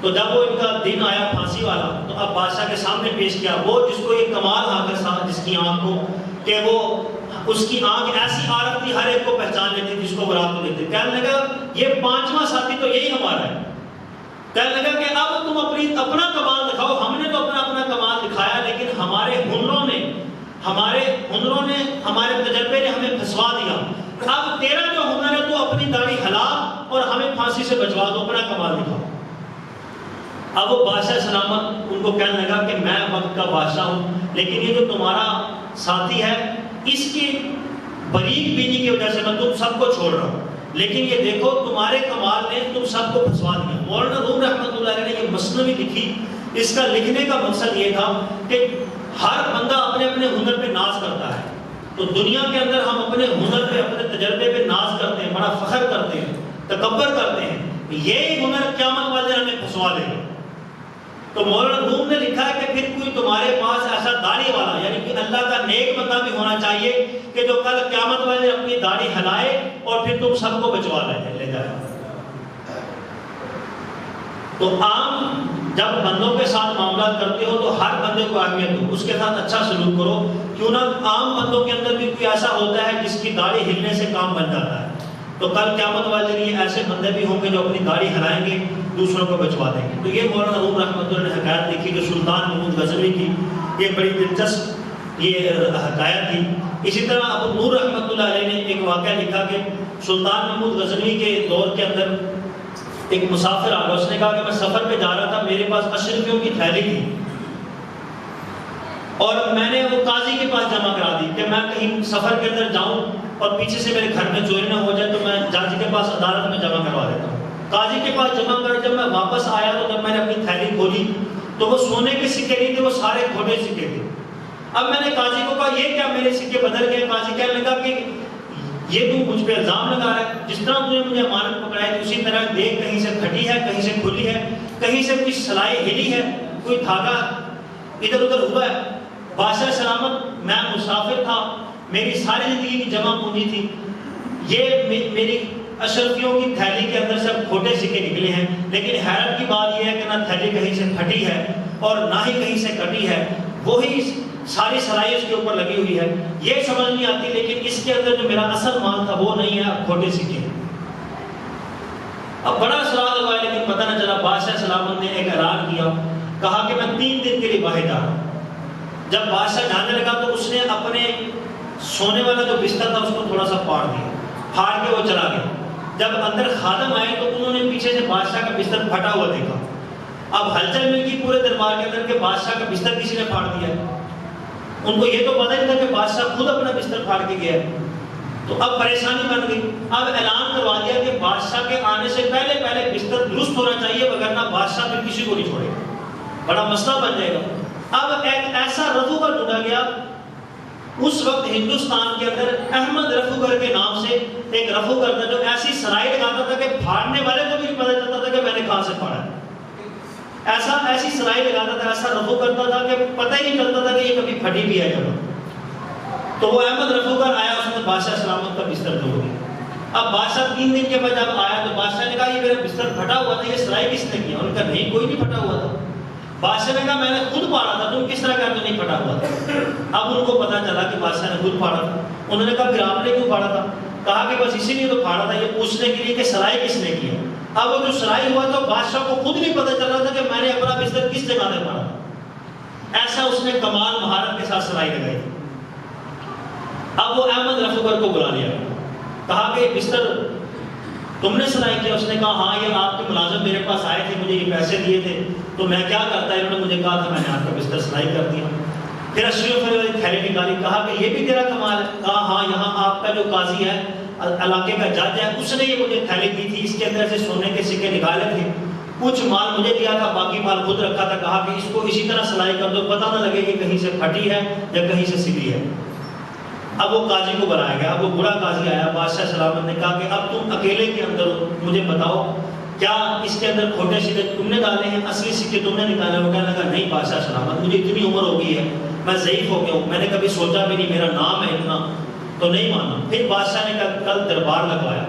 تو جب وہ ان کا دن آیا پھانسی والا، تو اب بادشاہ کے سامنے پیش کیا. وہ جس کو یہ کمال آ کر جس کی آنکھ کو کہ وہ اس کی آنکھ ایسی عارف تھی ہر ایک کو پہچان لیتی جس کو وہ رات کو دیکھتے. کہنے لگا یہ پانچواں ساتھی تو یہی ہمارا ہے. کہنے لگا کہ اب تم اپنا کمال دکھاؤ. ہم نے تو اپنا کمال دکھایا، لیکن ہمارے ہنروں نے ہمارے تجربے نے ہمیں پھنسوا دیا. اب تیرا جو ہنر ہے تو اپنی داڑھی ہلا اور ہمیں پھانسی سے بچوا دو، اپنا کمال دکھاؤ. اب وہ بادشاہ سلامت ان کو کہنے لگا کہ میں وقت کا بادشاہ ہوں، لیکن یہ جو تمہارا ساتھی ہے اس کی بریک بینی کی وجہ سے میں تم سب کو چھوڑ رہا ہوں. لیکن یہ دیکھو تمہارے کمال نے تم سب کو پھنسوا دیا. مولانا روم رحمۃ اللہ علیہ نے یہ مثنوی لکھی. اس کا لکھنے کا مقصد یہ تھا کہ ہر بندہ اپنے اپنے ہنر پہ ناز کرتا ہے. تو دنیا کے اندر ہم اپنے ہنر پہ، اپنے تجربے پہ ناز کرتے ہیں، بڑا فخر کرتے ہیں، تکبر کرتے ہیں. یہ ہنر قیامت والے ہمیں پھنسوا دے گا. تو مولانا روم نے لکھا ہے کہ پھر کوئی تمہارے پاس ایسا داڑھی والا، یعنی کہ اللہ کا نیک بندہ بھی ہونا چاہیے کہ جو کل قیامت والے اپنی داڑھی ہلائے اور پھر تم سب کو بچوا لے جائے. تو عام جب بندوں کے ساتھ معاملات کرتے ہو تو ہر بندے کو اہمیت دو، اس کے ساتھ اچھا سلوک کرو. کیوں نہ عام بندوں کے اندر بھی کوئی ایسا ہوتا ہے جس کی داڑھی ہلنے سے کام بن جاتا ہے. تو کل قیامت والے لیے ایسے بندے بھی ہوں گے جو اپنی داڑھی ہلائیں گے، دوسروں کو بچوا دیں گے. تو یہ مولانا روم رحمۃ اللہ نے حکایت لکھی جو سلطان محمود غزنوی کی، یہ بڑی دلچسپ یہ حکایت تھی. اسی طرح ابو نور رحمۃ اللہ علیہ نے ایک واقعہ لکھا کہ سلطان محمود غزنوی کے دور کے اندر ایک مسافر آ گیا. اس نے کہا کہ میں سفر پہ جا رہا تھا، میرے پاس اشرفیوں کی تھیلی تھی اور میں نے وہ قاضی کے پاس جمع کرا دی کہ میں کہیں سفر کے اندر جاؤں اور پیچھے سے میرے گھر میں چوری نہ ہو جائے تو میں جج کے پاس عدالت میں جمع کروا دیتا ہوں. قاضی کے پاس جمع کر جب میں واپس آیا تو جب میں نے اپنی تھیلی کھولی تو وہ سونے کے سکے نہیں تھے، وہ سارے کھوٹے سکے تھے. اب میں نے قاضی کو کہا یہ کیا میرے سکے بدل گئے؟ قاضی کہنے لگا کہ یہ تو مجھ پہ الزام لگا رہا ہے، جس طرح تم نے مجھے امانت پکڑائی تھی اسی طرح دیکھ، کہیں سے پھٹی ہے، کہیں سے کھلی ہے، کہیں سے کوئی سلائی ہلی ہے، کوئی دھاگا ادھر ادھر ہوا ہے. بادشاہ سلامت میں مسافر تھا، میری ساری زندگی کی جمع پونجی تھی، یہ میری اشرفیوں کی تھیلی کے اندر سے کھوٹے سکے نکلے ہیں. لیکن حیرت کی بات یہ ہے کہ نہ تھیلی کہیں سے پھٹی ہے اور نہ ہی کہیں سے کٹی ہے، وہی ساری سلائی اس کے اوپر لگی ہوئی ہے. یہ سمجھ نہیں آتی لیکن اس کے اندر جو میرا اصل مال تھا وہ نہیں ہے، کھوٹے سکے. اب بڑا سوال ہوا ہے لیکن پتہ نہ چلا. بادشاہ سلامت نے ایک اعلان کیا، کہا کہ میں 3 دن کے لیے باہر جا رہا ہوں. جب بادشاہ جانے لگا تو اس نے اپنے سونے والا جو بستر تھا اس کو تھوڑا سا پھاڑ کے وہ چلا گیا. جب اندر خادم آئے تو انہوں نے پیچھے سے بادشاہ کا بستر پھٹا ہوا دیکھا. اب ہلچل مل گئی پورے دربار کے اندر کہ بادشاہ کا بستر کسی نے پھاڑ دیا ہے. ان کو یہ تو پتہ نہیں تھا کہ بادشاہ خود اپنا بستر پھاڑ کے گیا ہے. تو اب پریشانی بن گئی. اب اعلان کروا دیا کہ بادشاہ کے آنے سے پہلے بستر درست ہونا چاہیے، وگرنہ بادشاہ پھر کسی کو نہیں چھوڑے گا، بڑا مسئلہ بن جائے گا. اب ایک ایسا رفوگر ڈھونڈا گیا. اس وقت ہندوستان کے اندر احمد رفوگر کے نام سے ایک رفوگر تھا جو ایسی سلائی لگاتا تھا کہ پھاڑنے والے کو بھی نہیں پتہ چلتا تھا کہ میں نے کہاں سے پھاڑا ہے. ایسی سلائی لگاتا تھا، ایسا رفو کرتا تھا کہ پتہ ہی نہیں چلتا تھا کہ یہ کبھی پھٹی بھی ہے جب. تو وہ احمد رفوگر آیا، اس نے بادشاہ سلامت کا بستر دھو دیا. اب بادشاہ 3 دن کے بعد جب آیا تو بادشاہ نے کہا یہ میرا بستر پھٹا ہوا تھا، یہ سلائی کس نے کیا؟ انہوں نے کہا نہیں کوئی نہیں پھٹا ہوا تھا. بادشاہ نے کہا میں نے خود پھاڑا تھا، تم کس طرح کہتے نہیں پھٹا ہوا تھا؟ اب ان کو پتا چلا کہ بادشاہ نے خود پھاڑا تھا. انہوں نے کہا پھر آپ نے کیوں پھاڑا تھا؟ کہا کہ بس اسی لیے تو پھاڑا تھا، یہ پوچھنے کے لیے کہ سلائی کس نے کی ہے. اب وہ جو سلائی ہوا تو بادشاہ کو خود نہیں پتا چل رہا تھا کہ میں نے اپنا بستر کس جگہ سے پھاڑا. ایسا اس نے کمال مہارت کے ساتھ سلائی لگائی تھی. اب وہ احمد رفوگر کو بلا لیا، کہا کہ بستر تم نے سلائی کیا؟ اس نے کہا ہاں یہ آپ کے ملازم میرے پاس آئے تھے، مجھے یہ پیسے دیے تھے تو میں کیا کرتا ہے، انہوں نے مجھے کہا تھا میں نے آپ کا بستر سلائی کر دیا. پھر اشریوں سے تھیلی نکالی، کہا کہ یہ بھی تیرا کمال ہے؟ کہا ہاں یہاں آپ کا جو قاضی ہے علاقے کا جج ہے اس نے یہ مجھے تھیلی دی تھی، اس کے اندر سے سونے کے سکے نکالے تھے، کچھ مال مجھے دیا تھا باقی مال خود رکھا تھا. کہا کہ اس کو اسی طرح سلائی کر دو، پتہ نہ لگے کہ کہیں سے پھٹی ہے یا کہیں سے سلی ہے. اب وہ قاضی کو بلایا گیا. اب وہ بڑا قاضی آیا. بادشاہ سلامت نے کہا کہ اب تم اکیلے کے اندر ہو، مجھے بتاؤ کیا اس کے اندر کھوٹے سکے تم نے ڈالے ہیں، اصلی سکے تم نے نکالے؟ وہ کہنے لگا نہیں بادشاہ سلامت، مجھے اتنی عمر ہو گئی ہے، میں ضعیف ہو گیا ہوں، میں نے کبھی سوچا بھی نہیں، میرا نام ہے اتنا، تو نہیں مانا۔ پھر بادشاہ نے کل دربار لگوایا،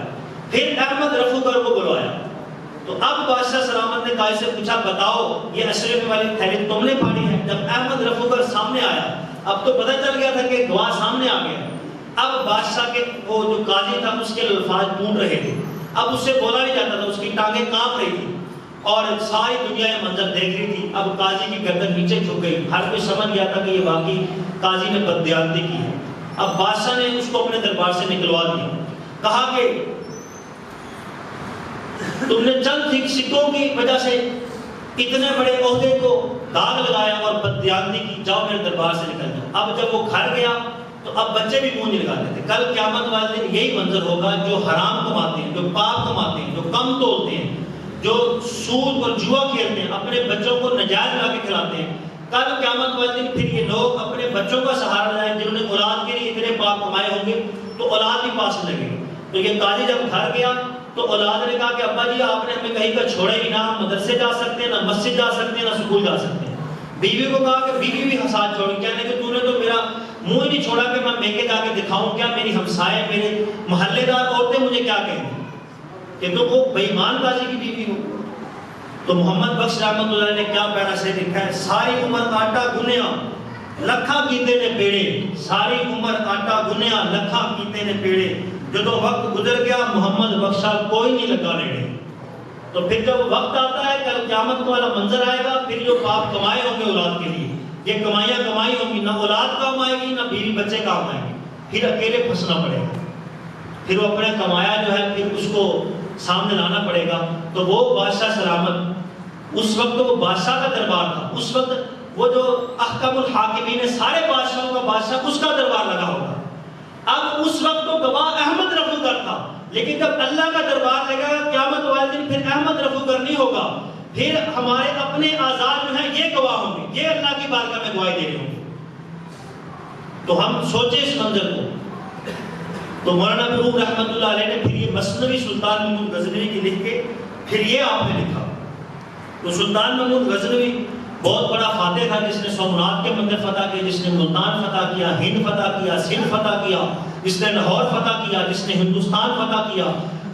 پھر احمد رفوگر کو بلوایا، تو اب بادشاہ سلامت نے قائد سے پوچھا بتاؤ یہ اشرف والی تھیلی تم نے پھاڑی ہے؟ جب احمد رفوگر سامنے آیا، اب تو پتہ چل گیا تھا کہ گواہ سامنے آ گیا، اب بادشاہ کے وہ جو قاضی تھا اس کے الفاظ ٹوٹ رہے تھے، اب اس سے بولا نہیں جاتا تھا، اس کی ٹانگیں کانپ رہی تھی اور ساری دنیا یہ منظر دیکھ رہی تھی۔ اب قاضی کی گردن نیچے جھک گئی، ہر کوئی سمجھ گیا تھا کہ یہ واقعی قاضی نے بددیانتی کی ہے۔ اب بادشاہ نے اس کو اپنے دربار سے نکلوا دیا، کہا کہ تم نے چند سکوں کی وجہ سے اتنے بڑے عہدے کو داغ لگایا اور بددیانتی کی، جاؤ میرے دربار سے نکل جاؤ۔ اب جب وہ گھر گیا تو اب بچے بھی منہ نہیں لگاتے تھے۔ کل قیامت والے دن یہی منظر ہوگا، جو حرام کماتے ہیں، جو پاپ کماتے ہیں، جو کم تولتے ہیں، جو سود اور جوا کھیلتے ہیں، اپنے بچوں کو نجائز لا کے کھلاتے ہیں، کل قیامت والے دن پھر یہ لوگ اپنے بچوں کا سہارا لائیں، جنہوں نے اولاد کے لیے اتنے پاپ کمائے ہوں گے تو اولاد بھی پاس لگے گی۔ تو یہ قاضی جب گھر گیا تو اولاد نے کہا کہ ابا جی آپ نے ہمیں کہیں کا چھوڑے ہی نہ، ہم مدرسے جا سکتے ہیں، نہ مسجد جا سکتے ہیں، نہ سکول جا سکتے ہیں۔ بیوی کو کہا کہ بیوی بھی ساتھ چھوڑی، کہنے کہ تو نے تو میرا منہ ہی نہیں چھوڑا کہ میں میکے جا کے دکھاؤں کیا، میری ہمسائے میرے محلے دار عورتیں مجھے کیا کہیں گے کہ تو وہ بے ایمان قاضی کی بیوی ہو۔ تو محمد بخش رحمۃ اللہ نے کیا پیارا سے لکھا ہے، ساری عمر آٹا گنیا لکھا کیتے نے پیڑے، ساری عمر آٹا گنیا لکھا کیتے نے پیڑے، جدو وقت گزر گیا محمد بخشا کوئی نہیں لگا لینے۔ تو پھر جب وقت آتا ہے کل قیامت والا منظر آئے گا، پھر جو پاپ کمائے ہوں گے اولاد کے لیے، یہ کمائیاں کمائی ہوں گی، نہ اولاد کام آئے گی نہ بیوی بچے کام آئے گی، پھر اکیلے پھنسنا پڑے گا، پھر وہ اپنے کمایا جو ہے پھر اس کو سامنے لانا پڑے گا۔ تو وہ بادشاہ سلامت، اس وقت وہ بادشاہ کا دربار تھا، اس وقت وہ جو احکم الحاکمین ہے، سارے بادشاہوں کا بادشاہ، اس کا دربار لگا ہوگا۔ اب اس وقت تو گواہ احمد رفوگر تھا، لیکن جب اللہ کا دربار لگا قیامت والے دن پھر احمد رفوگر نہیں ہوگا، پھر ہمارے اپنے آزاد جو ہیں یہ گواہ ہوں گے، یہ اللہ کی بارگاہ میں گواہی دے رہے ہوں گے۔ تو ہم سوچیں اس منظر کو۔ تو مولانا فروغ رحمۃ اللہ علیہ نے پھر یہ مثنوی سلطان محمود غزنوی کی لکھ کے پھر یہ آپ نے لکھا۔ تو سلطان محمود غزنوی بہت بڑا فاتح تھا، جس نے سومنات کے مندر فتح کیے، جس نے ملتان فتح کیا، ہند فتح کیا، سندھ فتح کیا، جس نے لاہور فتح کیا، جس نے ہندوستان فتح کیا،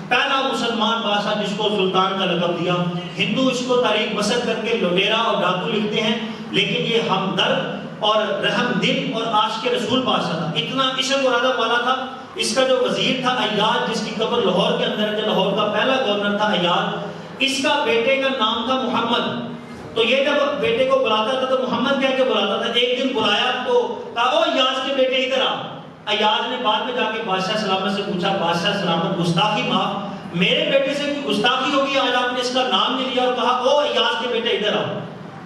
پہلا مسلمان بادشاہ جس کو سلطان کا لقب دیا۔ ہندو اس کو تاریخ مسد کر کے لٹیرا اور ڈاکو لکھتے ہیں، لیکن یہ ہمدرد اور رحم دل اور عاشق رسول بادشاہ تھا، اتنا عشق و ارادہ والا تھا۔ اس کا جو وزیر تھا ایاز، جس کی قبر لاہور کے اندر ہے، جو لاہور کا پہلا گورنر تھا ایاز، اس کا بیٹے کا نام تھا محمد۔ تو یہ جب بیٹے کو بلاتا تھا تو محمد کہہ کے بلاتا تھا۔ ایک دن بلایا تو کہا او ایاز کے بیٹے ادھر آ۔ ایاز نے بعد میں جا کے بادشاہ سلامت سے پوچھا، بادشاہ سلامت گستاخی معاف، میرے بیٹے سے کوئی گستاخی ہوگی، آج آپ نے اس کا نام نہیں لیا اور کہا او ایاز کے بیٹے ادھر آ۔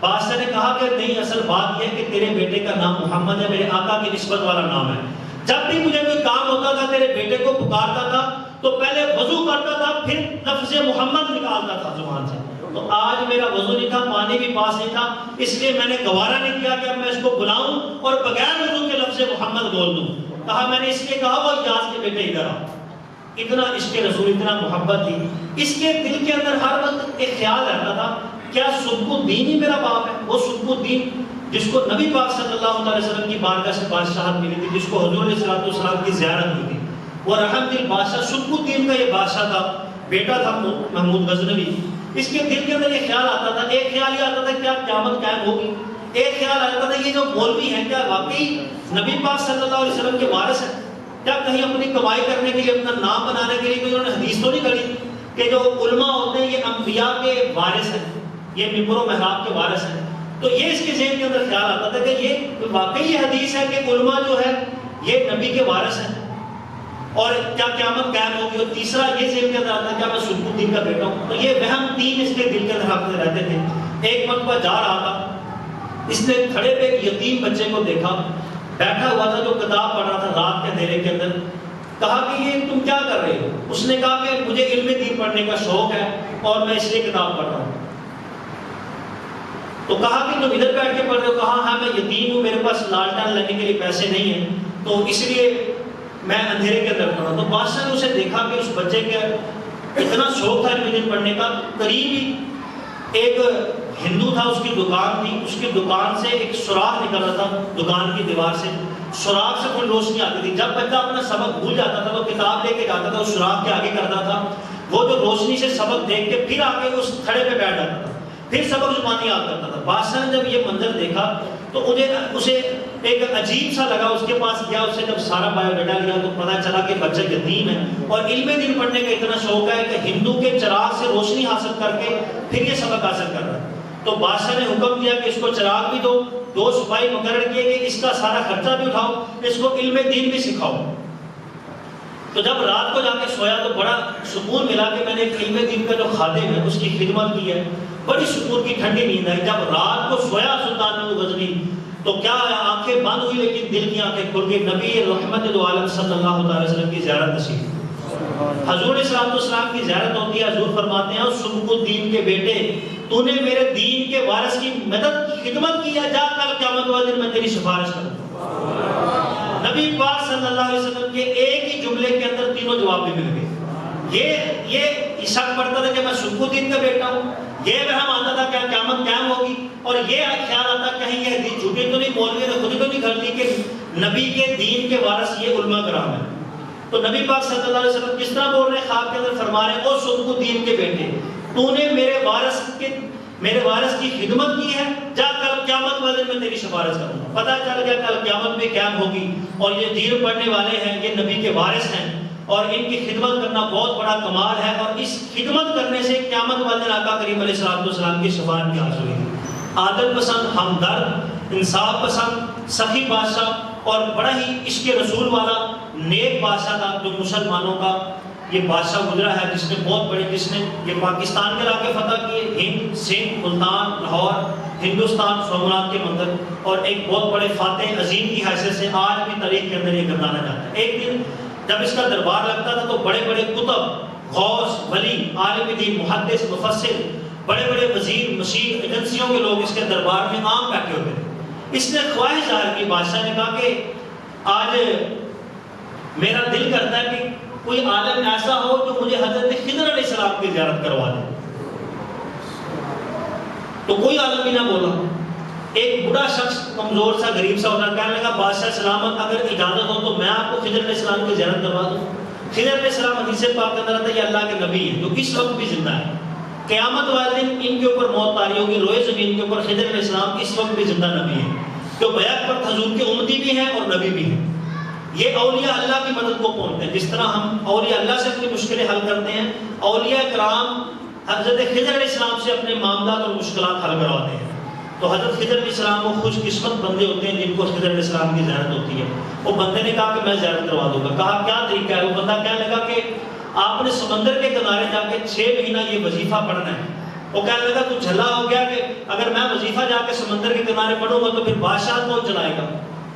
بادشاہ نے کہا کہ نہیں، اصل بات یہ ہے کہ تیرے بیٹے کا نام محمد ہے، میرے آقا کی نسبت والا نام ہے۔ جب بھی مجھے کوئی کام ہوتا تھا تیرے بیٹے کو پکارتا تھا تو پہلے وضو کرتا تھا، پھر لفظ محمد نکالتا تھا زبان سے۔ تو آج میرا وضو نہیں تھا، پانی بھی پاس نہیں تھا، اس لیے میں نے گوارا نہیں کیا کہ اب میں اس کو بلاؤں اور بغیر وضو کے لفظ محمد بول دوں۔ کہا میں نے اس لیے کہا وہ ایاز کے بیٹے ادھر آ۔ اتنا عشق رسول، اتنا محبت تھی اس کے دل کے اندر، ہر وقت ایک خیال رہتا تھا کیا سبک الدین ہی میرا باپ ہے؟ وہ سبک الدین جس کو نبی پاک صلی اللہ علیہ وسلم کی بارگاہ سے بادشاہت ملی تھی، جس کو حضور علیہ السلام کی زیارت ہوئی تھی، وہ رحم دل بادشاہ سبک الدین کا یہ بادشاہ تھا، بیٹا تھا محمود غزنوی۔ اس کے دل کے اندر یہ خیال آتا تھا، ایک خیال یہ آتا تھا کیا قیامت قائم ہوگی، ایک خیال آتا تھا یہ جو مولوی ہیں کیا واقعی نبی پاک صلی اللہ علیہ وسلم کے وارث ہیں؟ کیا کہیں اپنی کمائی کرنے کے لیے، اپنا نام بنانے کے لیے کوئی انہوں نے حدیث تو نہیں کری کہ جو علماء ہوتے ہیں یہ انبیاء کے وارث ہیں، یہ ممبر و محراب کے وارث ہیں؟ تو یہ اس کے ذہن کے اندر خیال آتا تھا کہ یہ واقعی یہ حدیث ہے کہ علماء جو ہے یہ نبی کے وارث ہیں اور کیا قیامت قائم ہوگی؟ اور تیسرا یہ ذہن کے اندر آتا ہے کیا میں سبک الدین کا بیٹا ہوں؟ تو یہ وہم تین اس کے دل کے اندر آتے رہتے تھے۔ ایک مرتبہ جا رہا تھا، اس نے کھڑے پہ ایک یتیم بچے کو دیکھا، بیٹھا ہوا تھا جو کتاب پڑھ رہا تھا رات کے اندھیرے کے اندر۔ کہا کہ یہ تم کیا کر رہے ہو؟ اس نے کہا کہ مجھے علم دین پڑھنے کا شوق ہے اور میں اس لیے کتاب پڑھ رہا ہوں۔ تو کہا کہ تم ادھر بیٹھ کے پڑھ رہے ہو؟ کہا ہاں میں یتیم ہوں، میرے پاس لالٹین لینے کے لیے پیسے نہیں ہیں، تو اس لیے میں اندھیرے کے اندر پڑھا۔ تو بادشاہ نے اسے دیکھا کہ اس بچے کے اتنا شوق تھا علم دین پڑھنے کا. قریب ہی ایک ہندو تھا, اس کی دکان تھی, اس کی دکان سے ایک سوراخ نکل رہا تھا دکان کی دیوار سے, سوراخ سے کوئی روشنی آتی تھی. جب بچہ اپنا سبق بھول جاتا تھا تو کتاب لے کے جاتا تھا, اس سوراخ کے آگے کرتا تھا, وہ جو روشنی سے سبق دیکھ کے پھر آ کے اس تھڑے پہ بیٹھ جاتا تھا, پھر سبق زبانی یاد کرتا تھا. بادشاہ نے جب یہ منظر دیکھا تو اسے ایک عجیب سا لگا. اس کے پاس گیا, اس سے جب سارا بایو ڈیٹا لیا تو پتا چلا کہ بچہ یتیم ہے اور علم دین پڑھنے کا اتنا شوق ہے کہ ہندو کے چراغ سے روشنی حاصل کر کے پھر یہ سبق حاصل کر رہا ہے. تو بادشاہ نے حکم دیا کہ اس کو چراغ بھی دو, 2 سپاہی مقرر کیے کہ اس کا سارا خرچہ بھی اٹھاؤ, اس کو علم دین بھی سکھاؤ. تو جب رات کو جا کے سویا تو بڑا سکون ملا کہ میں نے ایک علم دین کا جو خادم ہے اس کی خدمت کی ہے. بڑی سکون کی ٹھنڈی نیند آئی. جب رات کو سویا سلطان محمود غزنوی تو کیا آنکھیں بند ہوئی لیکن دل کی آنکھیں کھل گئی. نبی رحمت دو عالم صلی اللہ علیہ وسلم کی زیارت نصیب. حضور صلی اللہ کی زیارت ہوتی ہے. حضور فرماتے ہیں سبق الدین کے بیٹے, تو نے میرے دین کے وارث کی مدد کی خدمت کی ہے, جا کل قیامت والے دن میں تیری سفارش کروں. نبی پاک صلی اللہ علیہ وسلم کے ایک ہی جملے کے اندر تینوں جواب بھی مل گئے. یہ شک پڑتا تھا کہ میں سبق الدین کا بیٹا ہوں, یہ وہم آتا تھا کہ قیامت قائم ہوگی, اور یہ خیال آتا کہیں یہ حدیث جھوٹی تو نہیں, مولوی نے خود ہی تو نہیں گھڑ لی کہ نبی کے دین کے وارث یہ علماء کرام ہیں. تو نبی پاک صلی اللہ علیہ وسلم کس طرح بول رہے ہیں, خواب کے اندر فرما رہے ہیں او سبق الدین کے بیٹے, تو نے میرے وارث کی خدمت کی ہے, جا کل قیامت والے دن میں تیری سفارش کروں. پتہ چل گیا کل قیامت میں قیام ہوگی اور یہ دین پڑھنے والے ہیں, یہ نبی کے وارث ہیں اور ان کی خدمت کرنا بہت بڑا کمال ہے, اور اس خدمت کرنے سے قیامت والے دن آقا کریم علیہ السلام کی شفاعت کی حاصل ہوئی. عادل پسند, ہمدرد, انصاف پسند, سخی بادشاہ اور بڑا ہی عشق رسول والا نیک بادشاہ تھا جو مسلمانوں کا یہ بادشاہ گزرا ہے, جس نے بہت بڑے, جس نے یہ پاکستان کے علاقے فتح کیے, ہند, سندھ, ملتان, لاہور, ہندوستان, سومنات کے مندر, اور ایک بہت بڑے فاتح عظیم کی حیثیت سے آج بھی تاریخ کے اندر یہ گردانا جاتا ہے. ایک دن جب اس کا دربار لگتا تھا تو بڑے بڑے کتب, غوث, ولی, عالم دین, محدث, مفسر, بڑے بڑے وزیر, مشیر, ایجنسیوں کے لوگ اس کے دربار میں عام بیٹھے ہوتے تھے. اس نے خواہش ظاہر کی, بادشاہ نے کہا کہ آج میرا دل کرتا ہے کہ کوئی عالم ایسا ہو جو مجھے حضرت خضر علیہ السلام کی زیارت کروا دے. تو کوئی عالم ہی نہ بولا. ایک بڑا شخص, کمزور سا, غریب سا ہوتا, کہنے لگا بادشاہ سلامت اگر اجازت ہو تو میں آپ کو خضر علیہ السلام کی زیارت کروا دوں. خضر علیہ السلام حدیث پاک کے اندر آتا ہے یہ اللہ کے نبی ہے جو اس وقت بھی زندہ ہے. قیامت والے دن ان کے اوپر موت طاری ہوگی, روئے زمین کے اوپر خضر علیہ السلام اس وقت بھی زندہ نبی ہے, جو بیعت پر حضور کے امتی بھی ہیں اور نبی بھی ہیں. یہ اولیاء اللہ کی مدد کو پہنچتے ہیں. جس طرح ہم اولیاء اللہ سے اپنی مشکلیں حل کرتے ہیں, اولیاء کرام حضرت خضر علیہ السلام سے اپنے معاملات اور مشکلات حل کرواتے ہیں. تو حضرت خضر علیہ السلام وہ خوش قسمت بندے ہوتے ہیں جن کو خضر علیہ السلام کی زیارت ہوتی ہے. وہ بندے نے کہا کہ میں زیارت کروا دوں گا. کہا کیا طریقہ ہے؟ وہ بندہ کہنے لگا کہ آپ نے سمندر کے کنارے جا کے 6 مہینہ یہ وظیفہ پڑھنا ہے. وہ کہنے لگا تو جھلا ہو گیا کہ اگر میں وظیفہ جا کے سمندر کے کنارے پڑھوں گا تو پھر بادشاہ کون چلائے گا.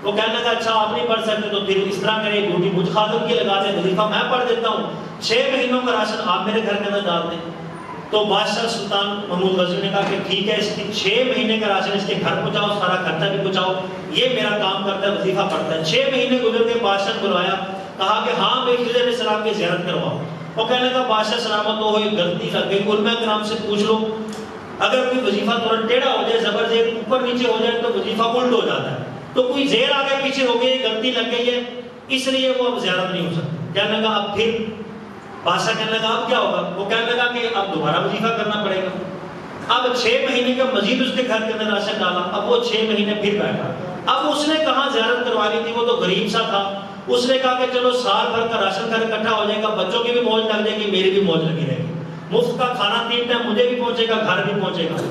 وہ کہنے لگا اچھا آپ نہیں پڑھ سکتے تو پھر اس طرح کرے, ڈیوٹی مجھ خادم کی لگا دیں, وظیفہ میں پڑھ دیتا ہوں, 6 مہینوں کا راشن آپ میرے گھر کے اندر ڈال دیں. تو بادشاہ سلطان محمود غزنوی نے کہا کہ ٹھیک ہے, اس کی 6 مہینے کا راشن اس کے گھر پہنچاؤ, سارا خرچہ بھی پہنچاؤ, یہ میرا کام کرتا ہے, وظیفہ پڑھتا ہے. 6 مہینے گزر کے بادشاہ نے بلوایا, کہا کہ ہاں بھائی خضر علیہ السلام کی زیارت کرواؤ. وہ کہنے لگا بادشاہ سلامت ہو, یہ غلطی لگ گئی, علماء کرام سے پوچھ لو, اگر کوئی وظیفہ تھوڑا ٹیڑھا ہو جائے, زبر زیر اوپر نیچے ہو جائے تو وظیفہ الٹ ہو جاتا ہے, تو کوئی زیر آگے پیچھے ہو گئی, غلطی لگ گئی ہے, اس لیے وہ اب زیارت نہیں ہو سکتی. کہنے لگا اب پھر بادشاہ کہنے لگا اب کیا ہوگا؟ وہ کہنے لگا کہ اب دوبارہ وظیفہ کرنا پڑے گا. اب 6 مہینے کا مزید اس کے گھر کے اندر راشن ڈالا. اب وہ 6 مہینے پھر بیٹھا. اب اس نے کہاں زیارت کروانی تھی, وہ تو غریب سا تھا. اس نے کہا کہ چلو سال بھر کا راشن گھر اکٹھا ہو جائے گا, بچوں کی بھی موج لگ جائے گی, میری بھی موج لگی رہے گی, مفت کا کھانا 3 ٹائم مجھے بھی پہنچے گا, گھر بھی پہنچے گا.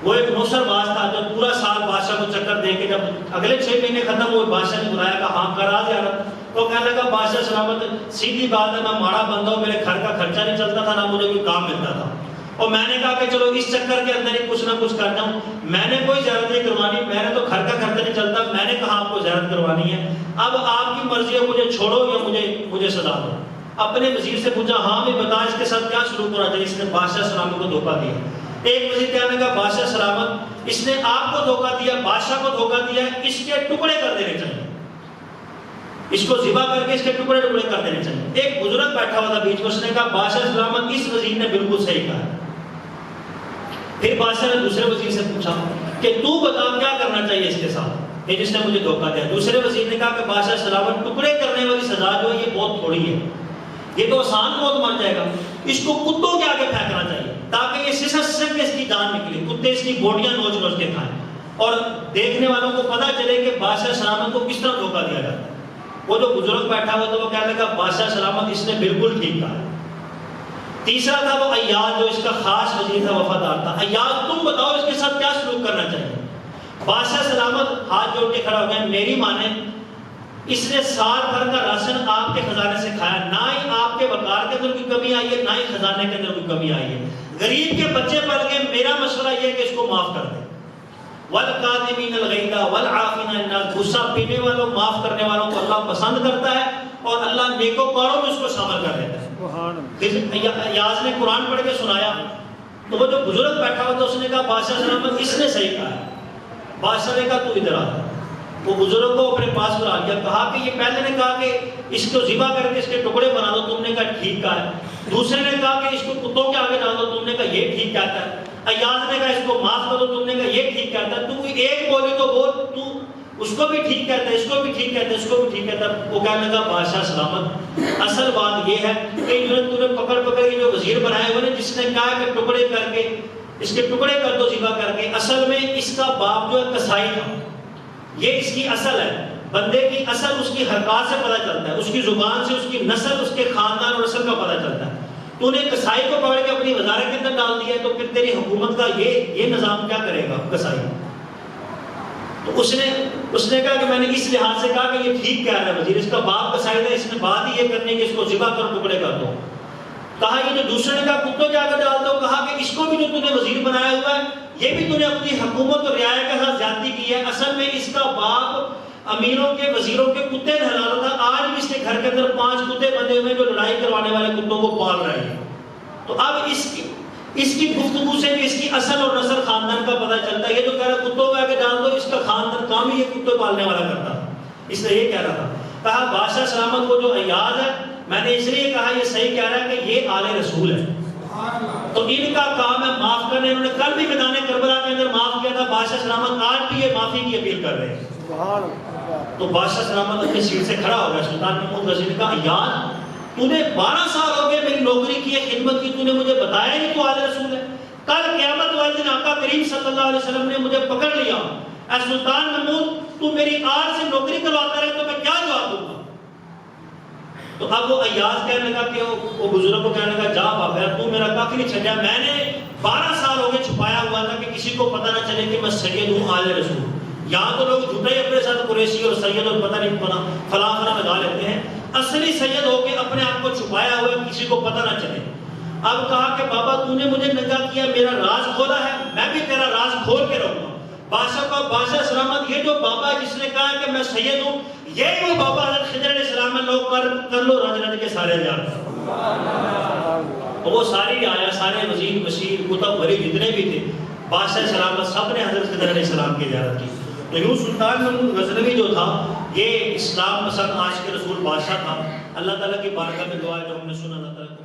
وہ ایک نوسر باز تھا جو پورا سال بادشاہ کو چکر دے کے جب اگلے 6 مہینے ختم ہوئے بادشاہ نے بلایا, کہا ہاں کرا زیارت. تو کہنے لگا بادشاہ سلامت سیدھی بات ہے, میں ماڑا بندہ ہوں, میرے گھر کا خرچہ نہیں چلتا تھا, نہ مجھے کوئی کام ملتا تھا, اور میں نے کہا کہ چلو اس چکر کے اندر ہی کچھ نہ کچھ کرتا ہوں. میں نے کوئی زیارت نہیں کروانی, میں نے تو گھر کا خرچہ نہیں چلتا, میں نے کہا آپ کو زیارت کروانی ہے, اب آپ کی مرضی ہے, مجھے چھوڑو یا مجھے سزا دو. اپنے وزیر سے پوچھا ہاں بھی بتا اس کے ساتھ کیا سلوک ہونا چاہیے, اس نے بادشاہ سلامت کو دھوکہ دیا. ایک وزیر کہنے لگا بادشاہ سلامت اس نے آپ کو دھوکہ دیا, بادشاہ کو دھوکہ دیا, اس کے ٹکڑے کر دینے چاہیے. اس کو ذبح کر کے اس کے ٹکڑے ٹکڑے کر دینے چاہیے. ایک بزرگ بیٹھا ہوا تھا بیچ میں, اس نے کہا بادشاہ سلامت اس وزیر نے بالکل صحیح کہا. پھر بادشاہ نے دوسرے وزیر سے پوچھا کہ تو بتا کیا کرنا چاہیے اس کے ساتھ, یہ جس نے مجھے دھوکہ دیا. دوسرے وزیر نے کہا کہ بادشاہ سلامت ٹکڑے کرنے والی سزا جو ہے یہ بہت تھوڑی ہے, یہ تو آسان موت مر جائے گا, اس کو کتوں کے آگے پھینکنا چاہیے تاکہ یہ سسک کے اس کی جان نکلے, کتے اس کی بوٹیاں نوچ نوچ کے کھائیں اور دیکھنے والوں کو پتہ چلے کہ بادشاہ سلامت کو کس طرح دھوکہ دیا جاتا ہے. وہ جو بزرگ بیٹھا ہوا تھا وہ کہنے لگا بادشاہ سلامت اس نے بالکل ٹھیک کہا. تیسرا تھا وہ ایاز جو اس کا خاص وزیر تھا, وفادار تھا. ایاز تم بتاؤ اس کے ساتھ کیا سلوک کرنا چاہیے. بادشاہ سلامت ہاتھ جوڑ کے کھڑا ہو گیا, میری مانے اس نے سال بھر کا راشن آپ کے خزانے سے کھایا, نہ ہی آپ کے وقار کے اندر کوئی کمی آئی ہے, نہ ہی خزانے کے اندر کوئی کمی آئی ہے. غریب کے بچے پل گئے, میرا مشورہ یہ ہے کہ اس کو معاف کر دیں. والکاظمین الغیظ والعافین عن الناس, غصہ پینے والوں معاف کرنے والوں کو اللہ پسند کرتا ہے اور اللہ نیکوکاروں میں اس کو شامل کر دیتا ہے. پھر ایاز نے قرآن پڑھ کے سنایا تو وہ جو بزرگ بیٹھا ہوا تھا اس نے کہا بادشاہ سلامت اس نے صحیح کہا ہے. بادشاہ نے کہا تو ادھر آ. وہ بزرگ کو اپنے پاس بلا لیا, کہا کہ یہ پہلے نے کہا کہ اس کو ذبح کر کے اس کے ٹکڑے بنا دو, تم نے کہا ٹھیک کہا ہے. دوسرے نے کہا کہ اس کو کتوں کے آگے ڈال دو, تم نے کہا یہ ٹھیک کہتا ہے. ایاز نے کہا اس کو معاف کر دو, تم نے کہا یہ ٹھیک کہتا ہے. تو ایک بولی تو بول, تو اس کو بھی ٹھیک کہتا ہے, اس کو بھی ٹھیک کہتا ہے, اس کو بھی ٹھیک کہتا ہے. وہ کہنے لگا بادشاہ سلامت اصل بات یہ ہے کہ تو نے پکڑ پکڑ کے جو وزیر بنائے ہوئے جس نے کہا کہ ٹکڑے کر کے اس کے ٹکڑے کر دو ذبح کر کے, اصل میں اس کا باپ جو ہے کسائی تھا. یہ اس کی اصل ہے. بندے کی اصل اس کی حرکات سے پتہ چلتا ہے, اس کی زبان سے, اس کی نسل, اس کے خاندان اور نسل کا پتہ چلتا ہے. تو نے کسائی کو پکڑ کے اپنی وزارت کے اندر ڈال دیا, تو پھر تیری حکومت کا یہ نظام کیا کرے گا کسائی. تو اس نے کہا کہ میں نے اس لحاظ سے کہا کہ یہ ٹھیک کہہ رہا ہے وزیر, اس کا باپ کسائی تھا, اس نے بات ہی یہ کرنی کہ اس کو ذبح کر ٹکڑے کر دو. کہا یہ جو دوسرے نے کہا کتوں کے آگے ڈال دو, کہا کہ اس کو بھی جو تو نے وزیر بنایا ہوا ہے یہ بھی تو نے اپنی حکومت اور رعایا کے ساتھ زیادتی کی ہے. اصل میں اس کا باپ امیروں کے وزیروں کے کتے نہلاتا تھا, آج بھی اس کے گھر کے اندر 5 کتے بندے ہوئے جو لڑائی کروانے والے کتوں کو پال رہے ہیں. تو اب اس کی گفتگو سے بھی اس کی اصل اور نسل خاندان کا پتہ چلتا ہے. یہ جو کہہ رہا کتوں کو آگے ڈال دو, اس کا خاندان کام ہی یہ کتے پالنے والا کرتا, اس نے یہ کہہ رہا تھا. کہا بادشاہ سلامت کو جو ایاز ہے, میں نے اس لیے کہا یہ صحیح کہہ رہا ہے کہ یہ آل رسول ہے, تو ان کا کام ہے معاف کرنے. انہوں نے کل بھی میدان کربلا کے اندر معاف کیا تھا, بادشاہ سلامت آج بھی یہ معافی کی اپیل کر رہے ہیں. تو بادشاہ سلامت اپنی سیٹ سے کھڑا ہو گیا. سلطان محمود غزنوی نے کہا ایاز تو نے 12 سال ہو گئے میری نوکری کی ہے, خدمت کی, تو نے مجھے بتایا نہیں تو آل رسول ہے. کل قیامت والے دن آقا کریم صلی اللہ علیہ وسلم نے مجھے پکڑ لیا, اے سلطان محمود تو میری آج سے نوکری کرواتا رہے تو میں کیا جواب دوں گا. تو اب وہ ایاز کہنے لگا کہ وہ بزرگ کو کہنے لگا جا بابا تو میرا کافی نہیں چھڑیا, میں نے 12 سال ہو گئے چھپایا ہوا تھا کہ کسی کو پتہ نہ چلے کہ میں سید ہوں آل رسول. یہاں تو لوگ جھوٹے اپنے ساتھ قریشی اور سید اور پتہ نہیں فلاں فلاں لگا لیتے ہیں, اصلی سید ہو کے اپنے آپ کو چھپایا ہوا ہے کسی کو پتہ نہ چلے. اب کہا کہ بابا تو نے مجھے ننگا کیا, میرا راز کھولا ہے, میں بھی تیرا راز کھول کے رہوں گا. بادشاہ کو بادشاہ سلامت یہ جو بابا ہے جس نے کہا کہ میں سید ہوں, یہ وہ بابا حضرت خضر علیہ السلام میں لوگ کر لو رج رج کے سارے جان. وہ ساری آیا, سارے وزیر وزیر کتب ولی جتنے بھی تھے, بادشاہ سلامت سب نے حضرت خضر علیہ السلام کی زیارت کی. تو یوں سلطان محمود غزنوی جو تھا یہ اسلام پسند عاشق رسول بادشاہ تھا. اللہ تعالیٰ کی بارگاہ میں دعا ہے جو ہم نے سنا, اللہ تعالیٰ